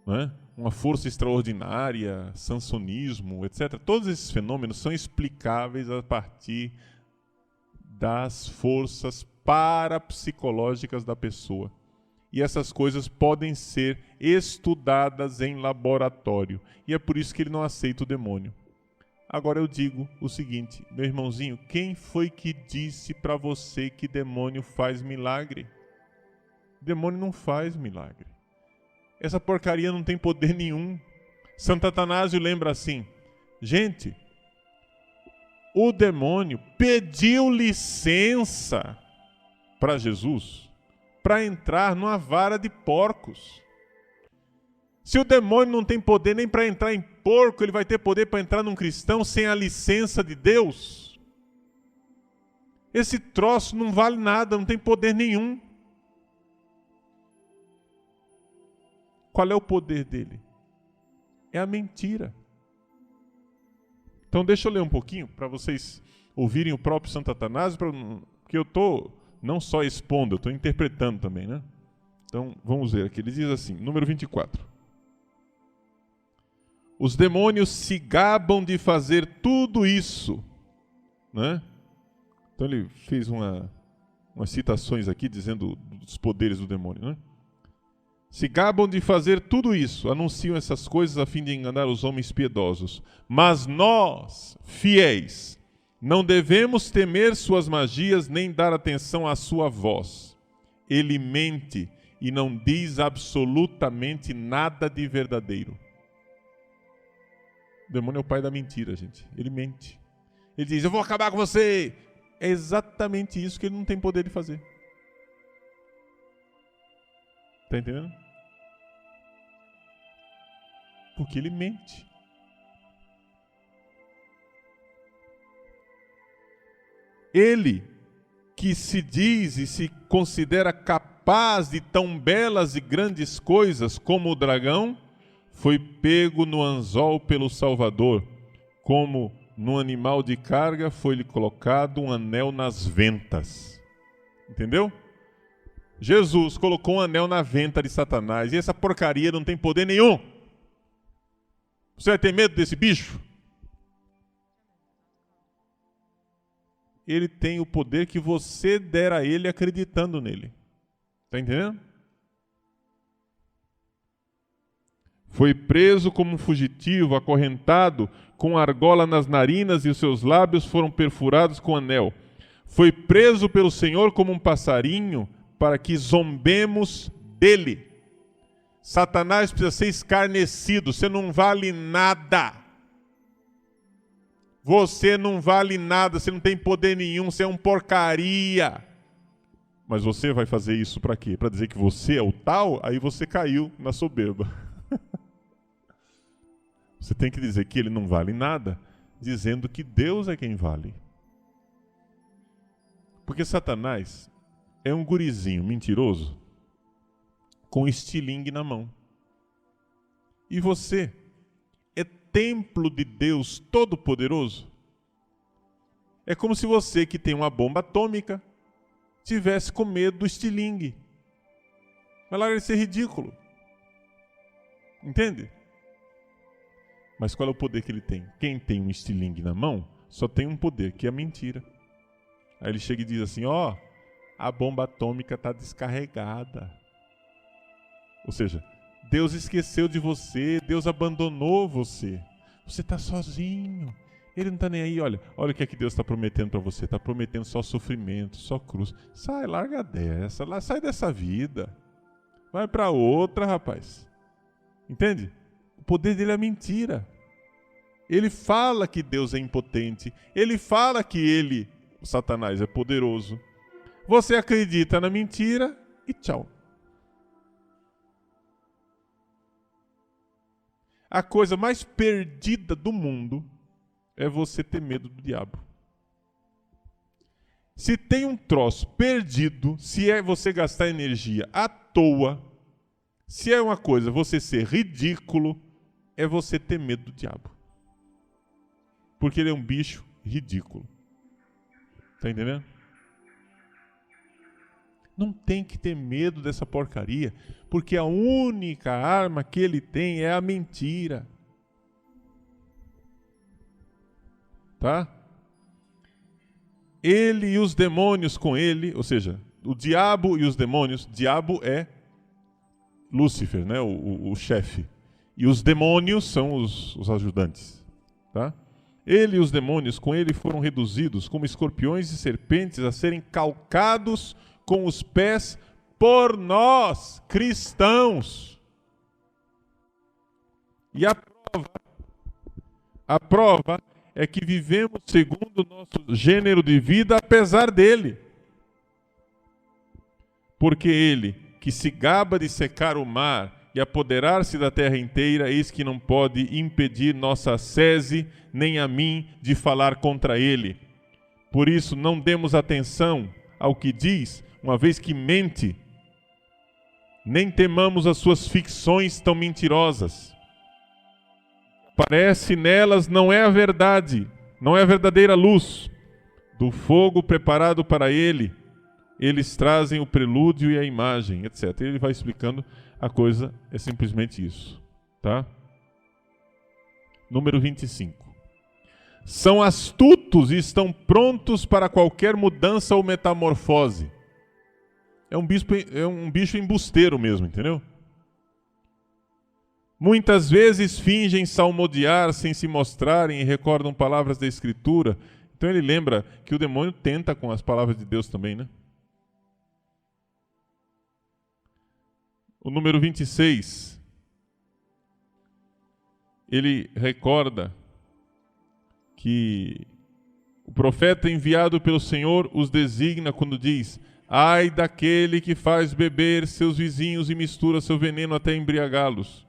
né? Uma força extraordinária, sansonismo, etc. Todos esses fenômenos são explicáveis a partir das forças parapsicológicas da pessoa. E essas coisas podem ser estudadas em laboratório. E é por isso que ele não aceita o demônio. Agora eu digo o seguinte, meu irmãozinho, quem foi que disse para você que demônio faz milagre? Demônio não faz milagre. Essa porcaria não tem poder nenhum. Santo Atanásio lembra assim, gente, o demônio pediu licença para Jesus para entrar numa vara de porcos. Se o demônio não tem poder nem para entrar em porco, ele vai ter poder para entrar num cristão sem a licença de Deus? Esse troço não vale nada, não tem poder nenhum. Qual é o poder dele? É a mentira. Então deixa eu ler um pouquinho para vocês ouvirem o próprio Santo Atanásio, porque eu estou não só expondo, eu estou interpretando também, né? Então vamos ver aqui, ele diz assim, número 24. Os demônios se gabam de fazer tudo isso, né? Então ele fez umas citações aqui dizendo dos poderes do demônio, né? Se gabam de fazer tudo isso, anunciam essas coisas a fim de enganar os homens piedosos. Mas nós, fiéis, não devemos temer suas magias nem dar atenção à sua voz. Ele mente e não diz absolutamente nada de verdadeiro. O demônio é o pai da mentira, gente. Ele mente. Ele diz, eu vou acabar com você. É exatamente isso que ele não tem poder de fazer. Está entendendo? Porque ele mente. Ele, que se diz e se considera capaz de tão belas e grandes coisas como o dragão, foi pego no anzol pelo Salvador, como no animal de carga foi-lhe colocado um anel nas ventas. Entendeu? Jesus colocou um anel na venta de Satanás, e essa porcaria não tem poder nenhum. Você vai ter medo desse bicho? Ele tem o poder que você der a ele acreditando nele. Está entendendo? Foi preso como um fugitivo, acorrentado, com argola nas narinas e os seus lábios foram perfurados com anel. Foi preso pelo Senhor como um passarinho, para que zombemos dele. Satanás precisa ser escarnecido, você não vale nada. Você não vale nada, você não tem poder nenhum, você é um porcaria. Mas você vai fazer isso para quê? Para dizer que você é o tal? Aí você caiu na soberba. Você tem que dizer que ele não vale nada, dizendo que Deus é quem vale. Porque Satanás é um gurizinho mentiroso com estilingue na mão. E você é templo de Deus Todo-Poderoso. É como se você, que tem uma bomba atômica, tivesse com medo do estilingue. Mas larga de ser ridículo. Entende? Mas qual é o poder que ele tem? Quem tem um estilingue na mão só tem um poder, que é a mentira. Aí ele chega e diz assim, ó, a bomba atômica está descarregada. Ou seja, Deus esqueceu de você, Deus abandonou você. Você está sozinho. Ele não está nem aí, olha o que é que Deus está prometendo para você. Está prometendo só sofrimento, só cruz. Sai, larga dessa, sai dessa vida. Vai para outra, rapaz. Entende? O poder dele é mentira. Ele fala que Deus é impotente. Ele fala que ele, o Satanás, é poderoso. Você acredita na mentira e tchau. A coisa mais perdida do mundo é você ter medo do diabo. Se tem um troço perdido, se é você gastar energia à toa, se é uma coisa você ser ridículo, é você ter medo do diabo. Porque ele é um bicho ridículo. Tá entendendo? Não tem que ter medo dessa porcaria, porque a única arma que ele tem é a mentira. Tá? ele e os demônios com ele, ou seja, o diabo e os demônios, diabo é Lúcifer, né, o chefe, e os demônios são os ajudantes, tá? Ele e os demônios com ele foram reduzidos como escorpiões e serpentes a serem calcados com os pés por nós, cristãos. E a prova é que vivemos segundo o nosso gênero de vida apesar dele. Porque ele, que se gaba de secar o mar e apoderar-se da terra inteira, eis que não pode impedir nossa sese, nem a mim, de falar contra ele. Por isso, não demos atenção ao que diz, uma vez que mente, nem temamos as suas ficções tão mentirosas. Parece nelas não é a verdade, não é a verdadeira luz. Do fogo preparado para ele, eles trazem o prelúdio e a imagem, etc. Ele vai explicando, a coisa é simplesmente isso, tá? Número 25. São astutos e estão prontos para qualquer mudança ou metamorfose. É um bicho embusteiro mesmo, entendeu? Muitas vezes fingem salmodiar sem se mostrarem e recordam palavras da Escritura. Então ele lembra que o demônio tenta com as palavras de Deus também, né? O número 26. Ele recorda que o profeta enviado pelo Senhor os designa quando diz: ai daquele que faz beber seus vizinhos e mistura seu veneno até embriagá-los.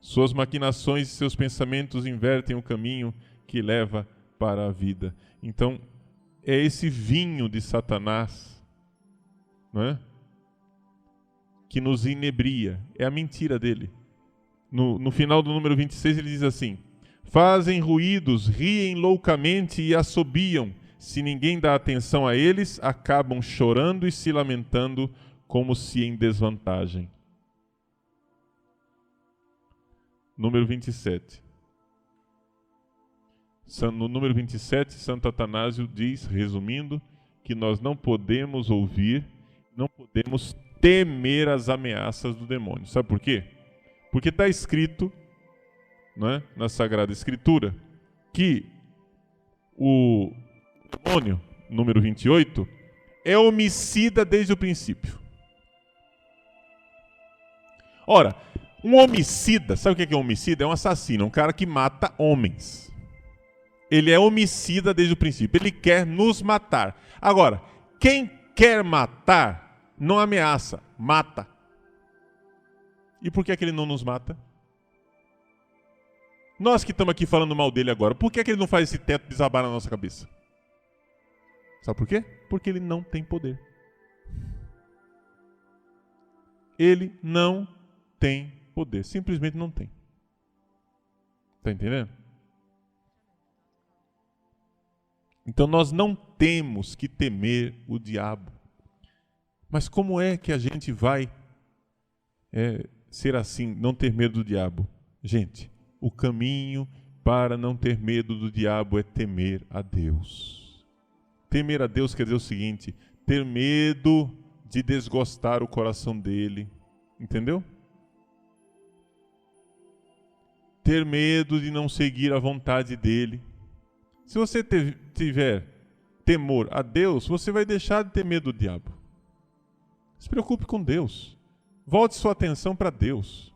Suas maquinações e seus pensamentos invertem o caminho que leva para a vida. Então, é esse vinho de Satanás, não é? Que nos inebria. É a mentira dele. No final do número 26 ele diz assim: fazem ruídos, riem loucamente e assobiam. Se ninguém dá atenção a eles, acabam chorando e se lamentando como se em desvantagem. Número 27. No número 27, Santo Atanásio diz, resumindo, que nós não podemos ouvir, não podemos temer as ameaças do demônio. Sabe por quê? Porque está escrito, né, na Sagrada Escritura que o demônio, número 28, é homicida desde o princípio. Ora, um homicida, sabe o que é um homicida? É um assassino, um cara que mata homens. Ele é homicida desde o princípio, ele quer nos matar. Agora, quem quer matar não ameaça, mata. E por que é que ele não nos mata? Nós que estamos aqui falando mal dele agora, por que é que ele não faz esse teto desabar na nossa cabeça? Sabe por quê? Porque ele não tem poder. Ele não tem poder, simplesmente não tem. Está entendendo? Então nós não temos que temer o diabo. Mas como é que a gente vai ser assim, não ter medo do diabo? Gente, o caminho para não ter medo do diabo é temer a Deus. Temer a Deus quer dizer o seguinte: ter medo de desgostar o coração dele. Entendeu? Ter medo de não seguir a vontade dele. Se você tiver temor a Deus, você vai deixar de ter medo do diabo. Se preocupe com Deus. Volte sua atenção para Deus.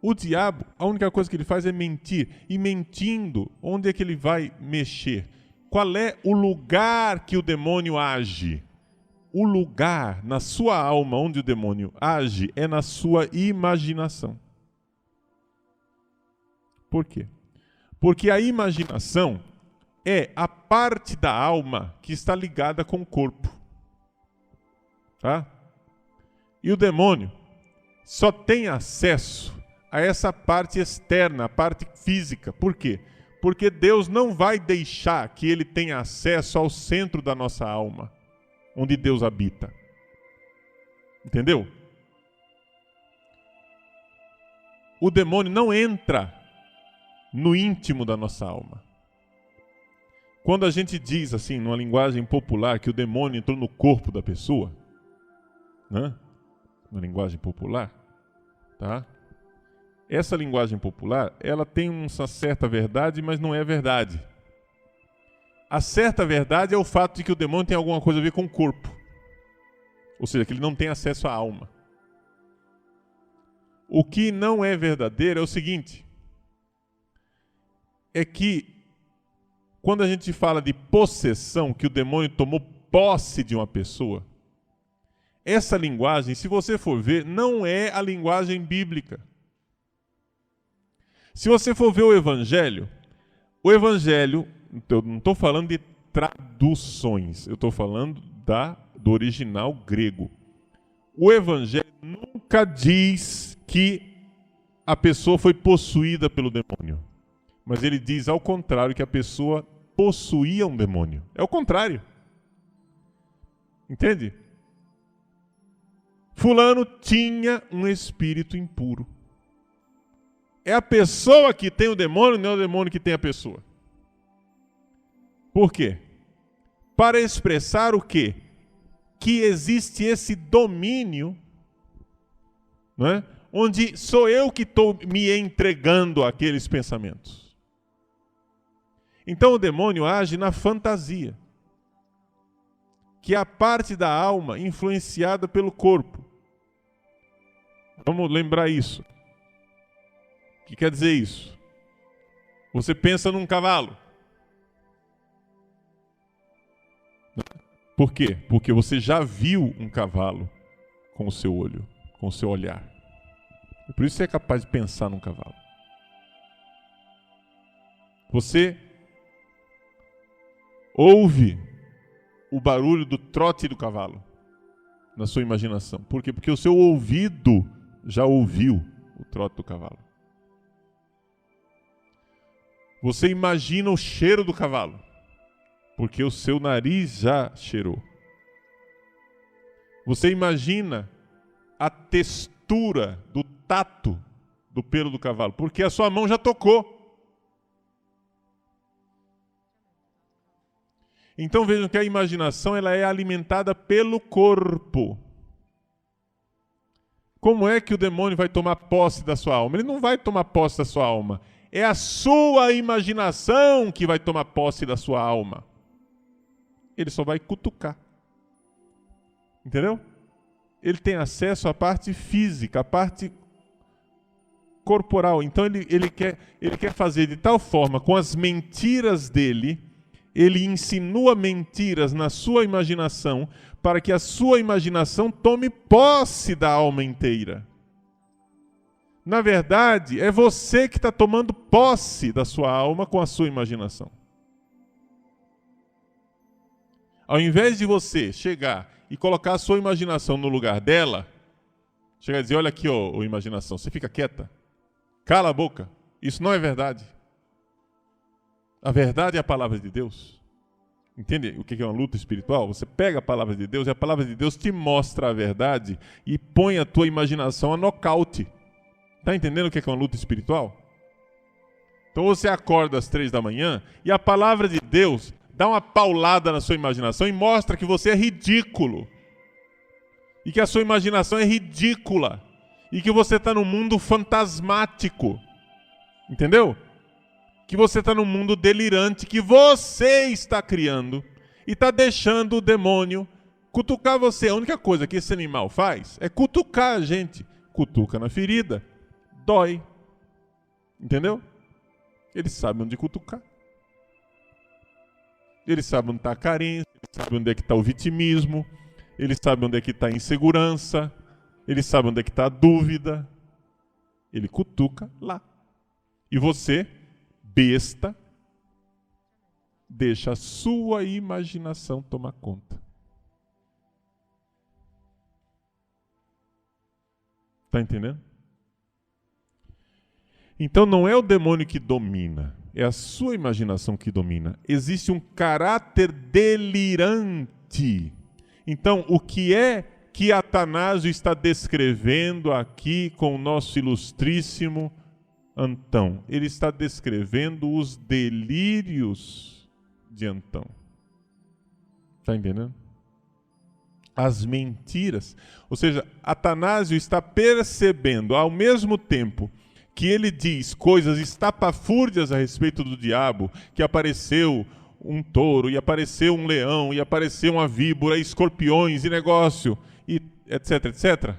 O diabo, a única coisa que ele faz é mentir. E mentindo, onde é que ele vai mexer? Qual é o lugar que o demônio age? O lugar na sua alma onde o demônio age é na sua imaginação. Por quê? Porque a imaginação é a parte da alma que está ligada com o corpo. Tá? E o demônio só tem acesso a essa parte externa, a parte física. Por quê? Porque Deus não vai deixar que ele tenha acesso ao centro da nossa alma, onde Deus habita. Entendeu? O demônio não entra no íntimo da nossa alma. Quando a gente diz assim, numa linguagem popular, que o demônio entrou no corpo da pessoa, né? Na linguagem popular, tá? Essa linguagem popular, ela tem uma certa verdade, mas não é verdade. A certa verdade é o fato de que o demônio tem alguma coisa a ver com o corpo. Ou seja, que ele não tem acesso à alma. O que não é verdadeiro é o seguinte, é que quando a gente fala de possessão, que o demônio tomou posse de uma pessoa, essa linguagem, se você for ver, não é a linguagem bíblica. Se você for ver o Evangelho, eu não estou falando de traduções, eu estou falando do original grego. O Evangelho nunca diz que a pessoa foi possuída pelo demônio, mas ele diz ao contrário, que a pessoa possuía um demônio. É o contrário. Entende? Fulano tinha um espírito impuro. É a pessoa que tem o demônio, não é o demônio que tem a pessoa. Por quê? Para expressar o quê? Que existe esse domínio, não é? Onde sou eu que estou me entregando àqueles pensamentos. Então o demônio age na fantasia, que é a parte da alma influenciada pelo corpo. Vamos lembrar isso. O que quer dizer isso? Você pensa num cavalo. Por quê? Porque você já viu um cavalo com o seu olho, com o seu olhar. Por isso você é capaz de pensar num cavalo. Você ouve o barulho do trote do cavalo na sua imaginação. Por quê? Porque o seu ouvido já ouviu o trote do cavalo. Você imagina o cheiro do cavalo, porque o seu nariz já cheirou. Você imagina a textura do tato do pelo do cavalo, porque a sua mão já tocou. Então vejam que a imaginação ela é alimentada pelo corpo. Como é que o demônio vai tomar posse da sua alma? Ele não vai tomar posse da sua alma. É a sua imaginação que vai tomar posse da sua alma. Ele só vai cutucar. Entendeu? Ele tem acesso à parte física, à parte corporal. Então ele quer fazer de tal forma, com as mentiras dele, ele insinua mentiras na sua imaginação, para que a sua imaginação tome posse da alma inteira. Na verdade, é você que está tomando posse da sua alma com a sua imaginação. Ao invés de você chegar e colocar a sua imaginação no lugar dela, chegar e dizer, olha aqui, ó, imaginação, você fica quieta, cala a boca, isso não é verdade. A verdade é a palavra de Deus. Entende o que é uma luta espiritual? Você pega a palavra de Deus e a palavra de Deus te mostra a verdade e põe a tua imaginação a nocaute. Está entendendo o que é uma luta espiritual? Então você acorda às 3 da manhã e a palavra de Deus dá uma paulada na sua imaginação e mostra que você é ridículo. E que a sua imaginação é ridícula. E que você está num mundo fantasmático. Entendeu? Que você está num mundo delirante que você está criando e está deixando o demônio cutucar você. A única coisa que esse animal faz é cutucar a gente. Cutuca na ferida, dói. Entendeu? Ele sabe onde cutucar. Ele sabe onde está a carência, ele sabe onde é que está o vitimismo, ele sabe onde é que está a insegurança, ele sabe onde é que está a dúvida. Ele cutuca lá. E você, besta, deixa a sua imaginação tomar conta. Está entendendo? Então não é o demônio que domina, é a sua imaginação que domina. Existe um caráter delirante. Então, o que é que Atanásio está descrevendo aqui com o nosso ilustríssimo Antão? Ele está descrevendo os delírios de Antão. Está entendendo? As mentiras. Ou seja, Atanásio está percebendo, ao mesmo tempo que ele diz coisas estapafúrdias a respeito do diabo, que apareceu um touro, e apareceu um leão, e apareceu uma víbora, e escorpiões, e negócio, e etc, etc.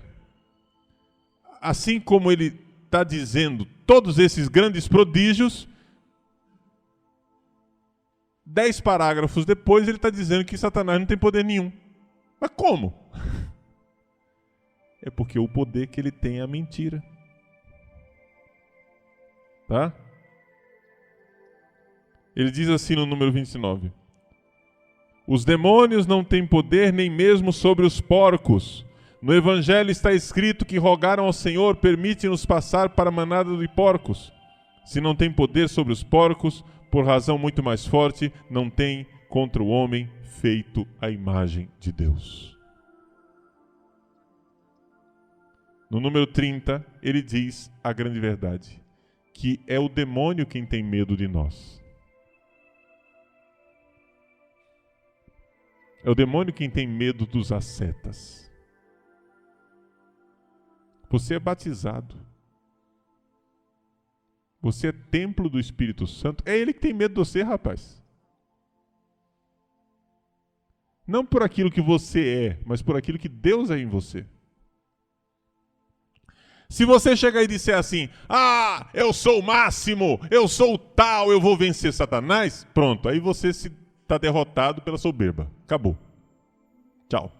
Assim como ele está dizendo todos esses grandes prodígios, 10 parágrafos depois ele está dizendo que Satanás não tem poder nenhum. Mas como? É porque o poder que ele tem é a mentira. Tá? Ele diz assim no número 29. Os demônios não têm poder nem mesmo sobre os porcos. No Evangelho está escrito que rogaram ao Senhor, permite-nos passar para a manada de porcos. Se não tem poder sobre os porcos, por razão muito mais forte, não tem contra o homem feito à imagem de Deus. No número 30, ele diz a grande verdade, que é o demônio quem tem medo de nós. É o demônio quem tem medo dos ascetas. Você é batizado. Você é templo do Espírito Santo. É ele que tem medo de você, rapaz. Não por aquilo que você é, mas por aquilo que Deus é em você. Se você chegar e disser assim, eu sou o máximo, eu sou o tal, eu vou vencer Satanás, pronto, aí você está derrotado pela soberba. Acabou. Tchau.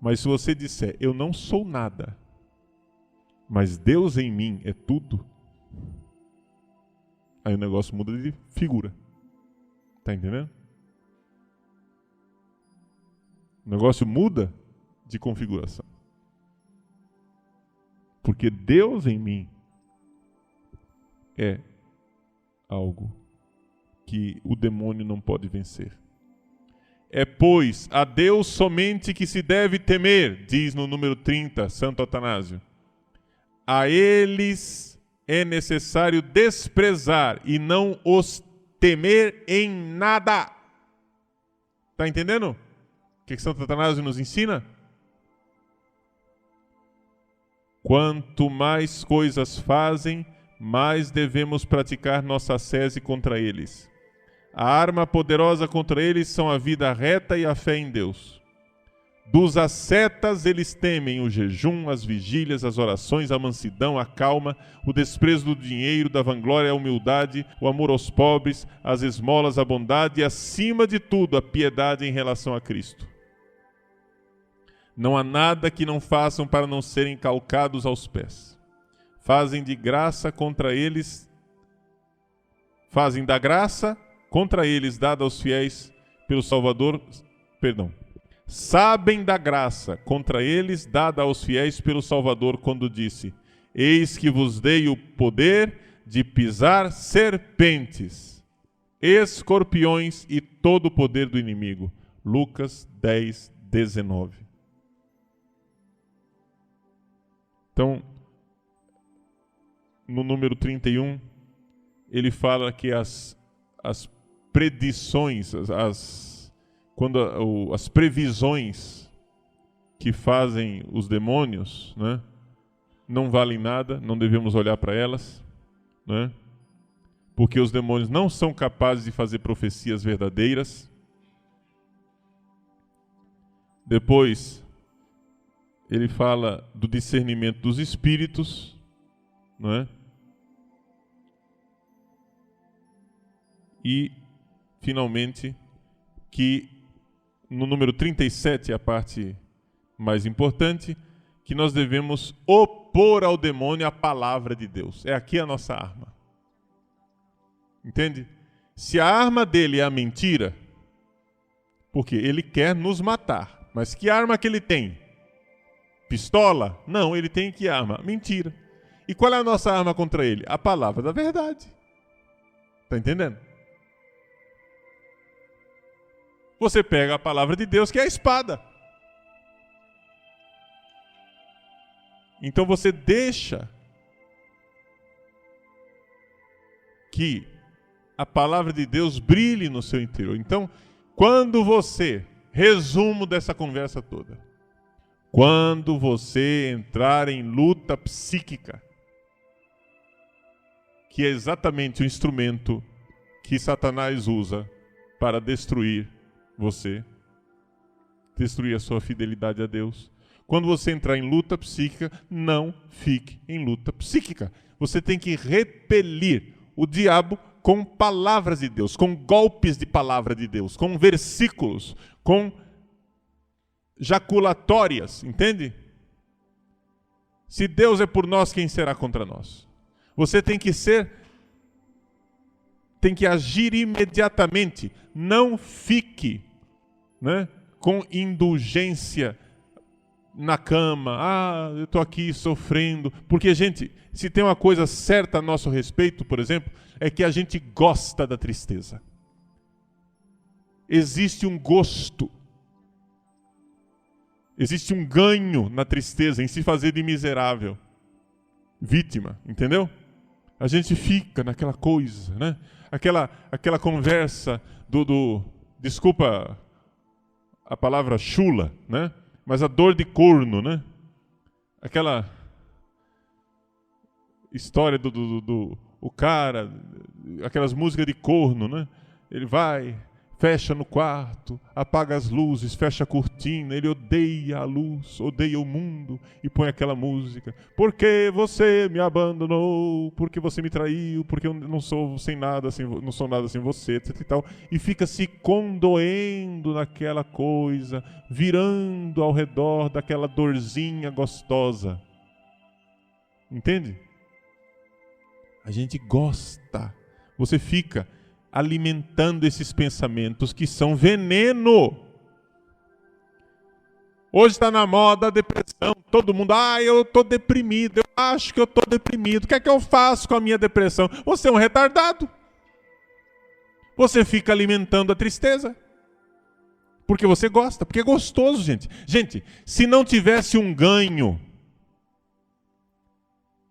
Mas se você disser, eu não sou nada, mas Deus em mim é tudo, aí o negócio muda de figura. Tá entendendo? O negócio muda de configuração. Porque Deus em mim é algo que o demônio não pode vencer. É, pois, a Deus somente que se deve temer, diz no número 30, Santo Atanásio. A eles é necessário desprezar e não os temer em nada. Está entendendo? O que Santo Atanásio nos ensina? Quanto mais coisas fazem, mais devemos praticar nossa ascese contra eles. A arma poderosa contra eles são a vida reta e a fé em Deus. Dos ascetas eles temem o jejum, as vigílias, as orações, a mansidão, a calma, o desprezo do dinheiro, da vanglória, a humildade, o amor aos pobres, as esmolas, a bondade e, acima de tudo, a piedade em relação a Cristo. Não há nada que não façam para não serem calcados aos pés. Fazem da graça contra eles dada aos fiéis pelo Salvador, sabem da graça contra eles dada aos fiéis pelo Salvador quando disse: eis que vos dei o poder de pisar serpentes, escorpiões e todo o poder do inimigo. Lucas 10, 19. Então, no número 31, ele fala que as predições, as previsões que fazem os demônios, né, não valem nada, não devemos olhar para elas, né, porque os demônios não são capazes de fazer profecias verdadeiras. Depois, ele fala do discernimento dos espíritos, não é? E, finalmente, que no número 37, a parte mais importante, que nós devemos opor ao demônio a palavra de Deus. É aqui a nossa arma. Entende? Se a arma dele é a mentira, porque ele quer nos matar, mas que arma que ele tem? Pistola? Não, ele tem que arma? Mentira. E qual é a nossa arma contra ele? A palavra da verdade. Está entendendo? Você pega a palavra de Deus, que é a espada. Então você deixa que a palavra de Deus brilhe no seu interior. Então, quando você, resumo dessa conversa toda, quando você entrar em luta psíquica, que é exatamente o instrumento que Satanás usa para destruir você, destruir a sua fidelidade a Deus. Quando você entrar em luta psíquica, não fique em luta psíquica. Você tem que repelir o diabo com palavras de Deus, com golpes de palavra de Deus, com versículos, com jaculatórias, entende? Se Deus é por nós, quem será contra nós? Você tem que agir imediatamente. Não fique, né, com indulgência na cama. Ah, eu estou aqui sofrendo. Porque, gente, se tem uma coisa certa a nosso respeito, por exemplo, é que a gente gosta da tristeza. Existe um gosto. Existe um ganho na tristeza, em se fazer de miserável. Vítima, entendeu? A gente fica naquela coisa, né? Aquela conversa desculpa a palavra chula, né? Mas a dor de corno, né? Aquela história o cara, aquelas músicas de corno, né? Ele vai, fecha no quarto, apaga as luzes, fecha a cortina, ele odeia a luz, odeia o mundo e põe aquela música. Porque você me abandonou, porque você me traiu, porque eu não sou nada sem você, etc e tal. E fica se condoendo naquela coisa, virando ao redor daquela dorzinha gostosa. Entende? A gente gosta. Você fica alimentando esses pensamentos que são veneno. Hoje está na moda a depressão. Todo mundo, eu estou deprimido, eu acho que eu estou deprimido. O que é que eu faço com a minha depressão? Você é um retardado. Você fica alimentando a tristeza. Porque você gosta, porque é gostoso, gente. Gente, se não tivesse um ganho,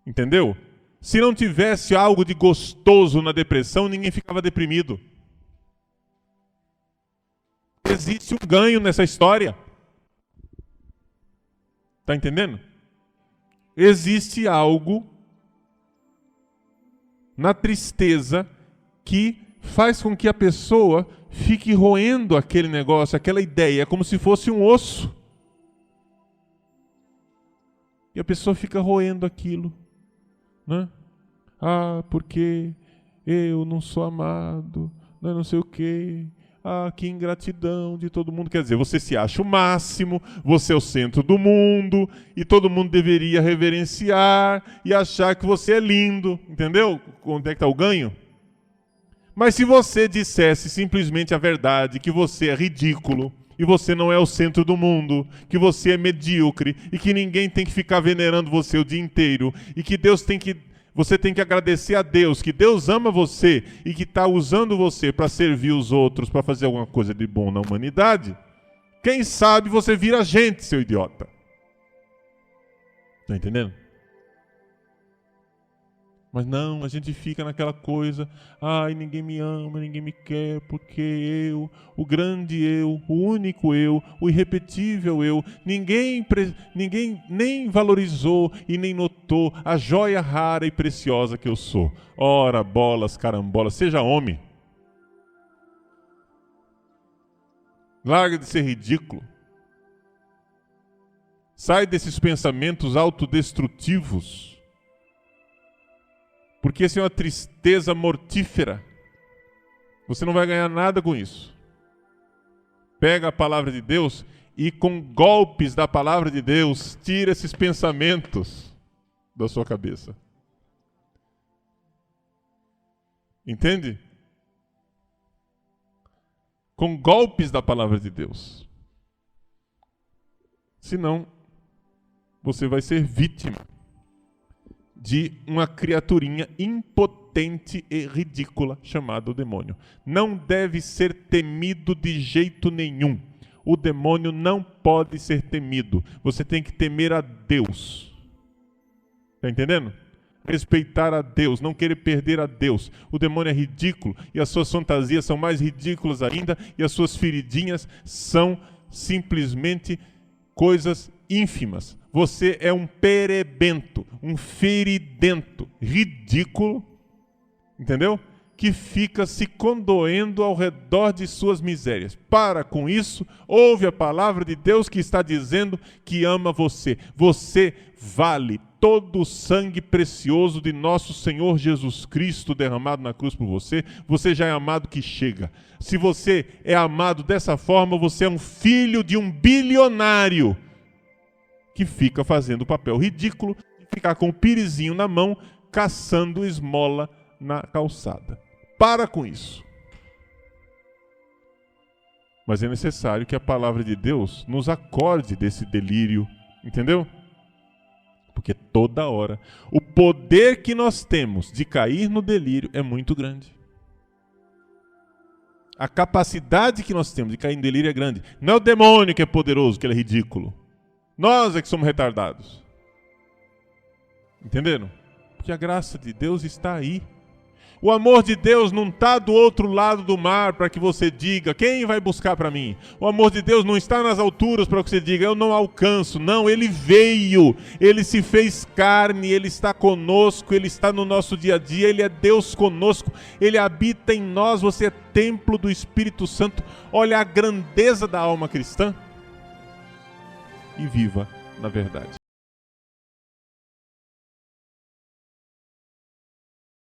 entendeu? Se não tivesse algo de gostoso na depressão, ninguém ficava deprimido. Existe um ganho nessa história. Está entendendo? Existe algo na tristeza que faz com que a pessoa fique roendo aquele negócio, aquela ideia, como se fosse um osso. E a pessoa fica roendo aquilo. Né? Porque eu não sou amado, não sei o quê. Que ingratidão de todo mundo. Quer dizer, você se acha o máximo, você é o centro do mundo, e todo mundo deveria reverenciar e achar que você é lindo. Entendeu? Onde é que está o ganho? Mas se você dissesse simplesmente a verdade, que você é ridículo, e você não é o centro do mundo, que você é medíocre, e que ninguém tem que ficar venerando você o dia inteiro, e que você tem que agradecer a Deus, que Deus ama você e que está usando você para servir os outros, para fazer alguma coisa de bom na humanidade, quem sabe você vira gente, seu idiota. Está entendendo? Mas não, a gente fica naquela coisa, ninguém me ama, ninguém me quer, porque eu, o grande eu, o único eu, o irrepetível eu, ninguém nem valorizou e nem notou a joia rara e preciosa que eu sou. Ora, bolas, carambolas, seja homem. Larga de ser ridículo. Sai desses pensamentos autodestrutivos. Porque isso é uma tristeza mortífera. Você não vai ganhar nada com isso. Pega a palavra de Deus e com golpes da palavra de Deus, tira esses pensamentos da sua cabeça. Entende? Com golpes da palavra de Deus. Senão, você vai ser vítima de uma criaturinha impotente e ridícula chamada o demônio. Não deve ser temido de jeito nenhum. O demônio não pode ser temido. Você tem que temer a Deus. Está entendendo? respeitar a Deus, não querer perder a Deus. O demônio é ridículo e as suas fantasias são mais ridículas ainda e as suas feridinhas são simplesmente coisas ínfimas. Você é um perebento, um feridento, ridículo, entendeu? Que fica se condoendo ao redor de suas misérias. Para com isso, ouve a palavra de Deus que está dizendo que ama você. Você vale todo o sangue precioso de nosso Senhor Jesus Cristo derramado na cruz por você. Você já é amado que chega. Se você é amado dessa forma, você é um filho de um bilionário que fica fazendo o papel ridículo de ficar com o pirizinho na mão, caçando esmola na calçada. Para com isso. Mas é necessário que a palavra de Deus nos acorde desse delírio, entendeu? Porque toda hora o poder que nós temos de cair no delírio é muito grande. A capacidade que nós temos de cair no delírio é grande. Não é o demônio que é poderoso, que ele é ridículo. Nós é que somos retardados. Entenderam? Porque a graça de Deus está aí. O amor de Deus não está do outro lado do mar para que você diga, quem vai buscar para mim? O amor de Deus não está nas alturas para que você diga, eu não alcanço. Não, Ele veio, Ele se fez carne, Ele está conosco, Ele está no nosso dia a dia, Ele é Deus conosco, Ele habita em nós, você é templo do Espírito Santo. Olha a grandeza da alma cristã e viva na verdade.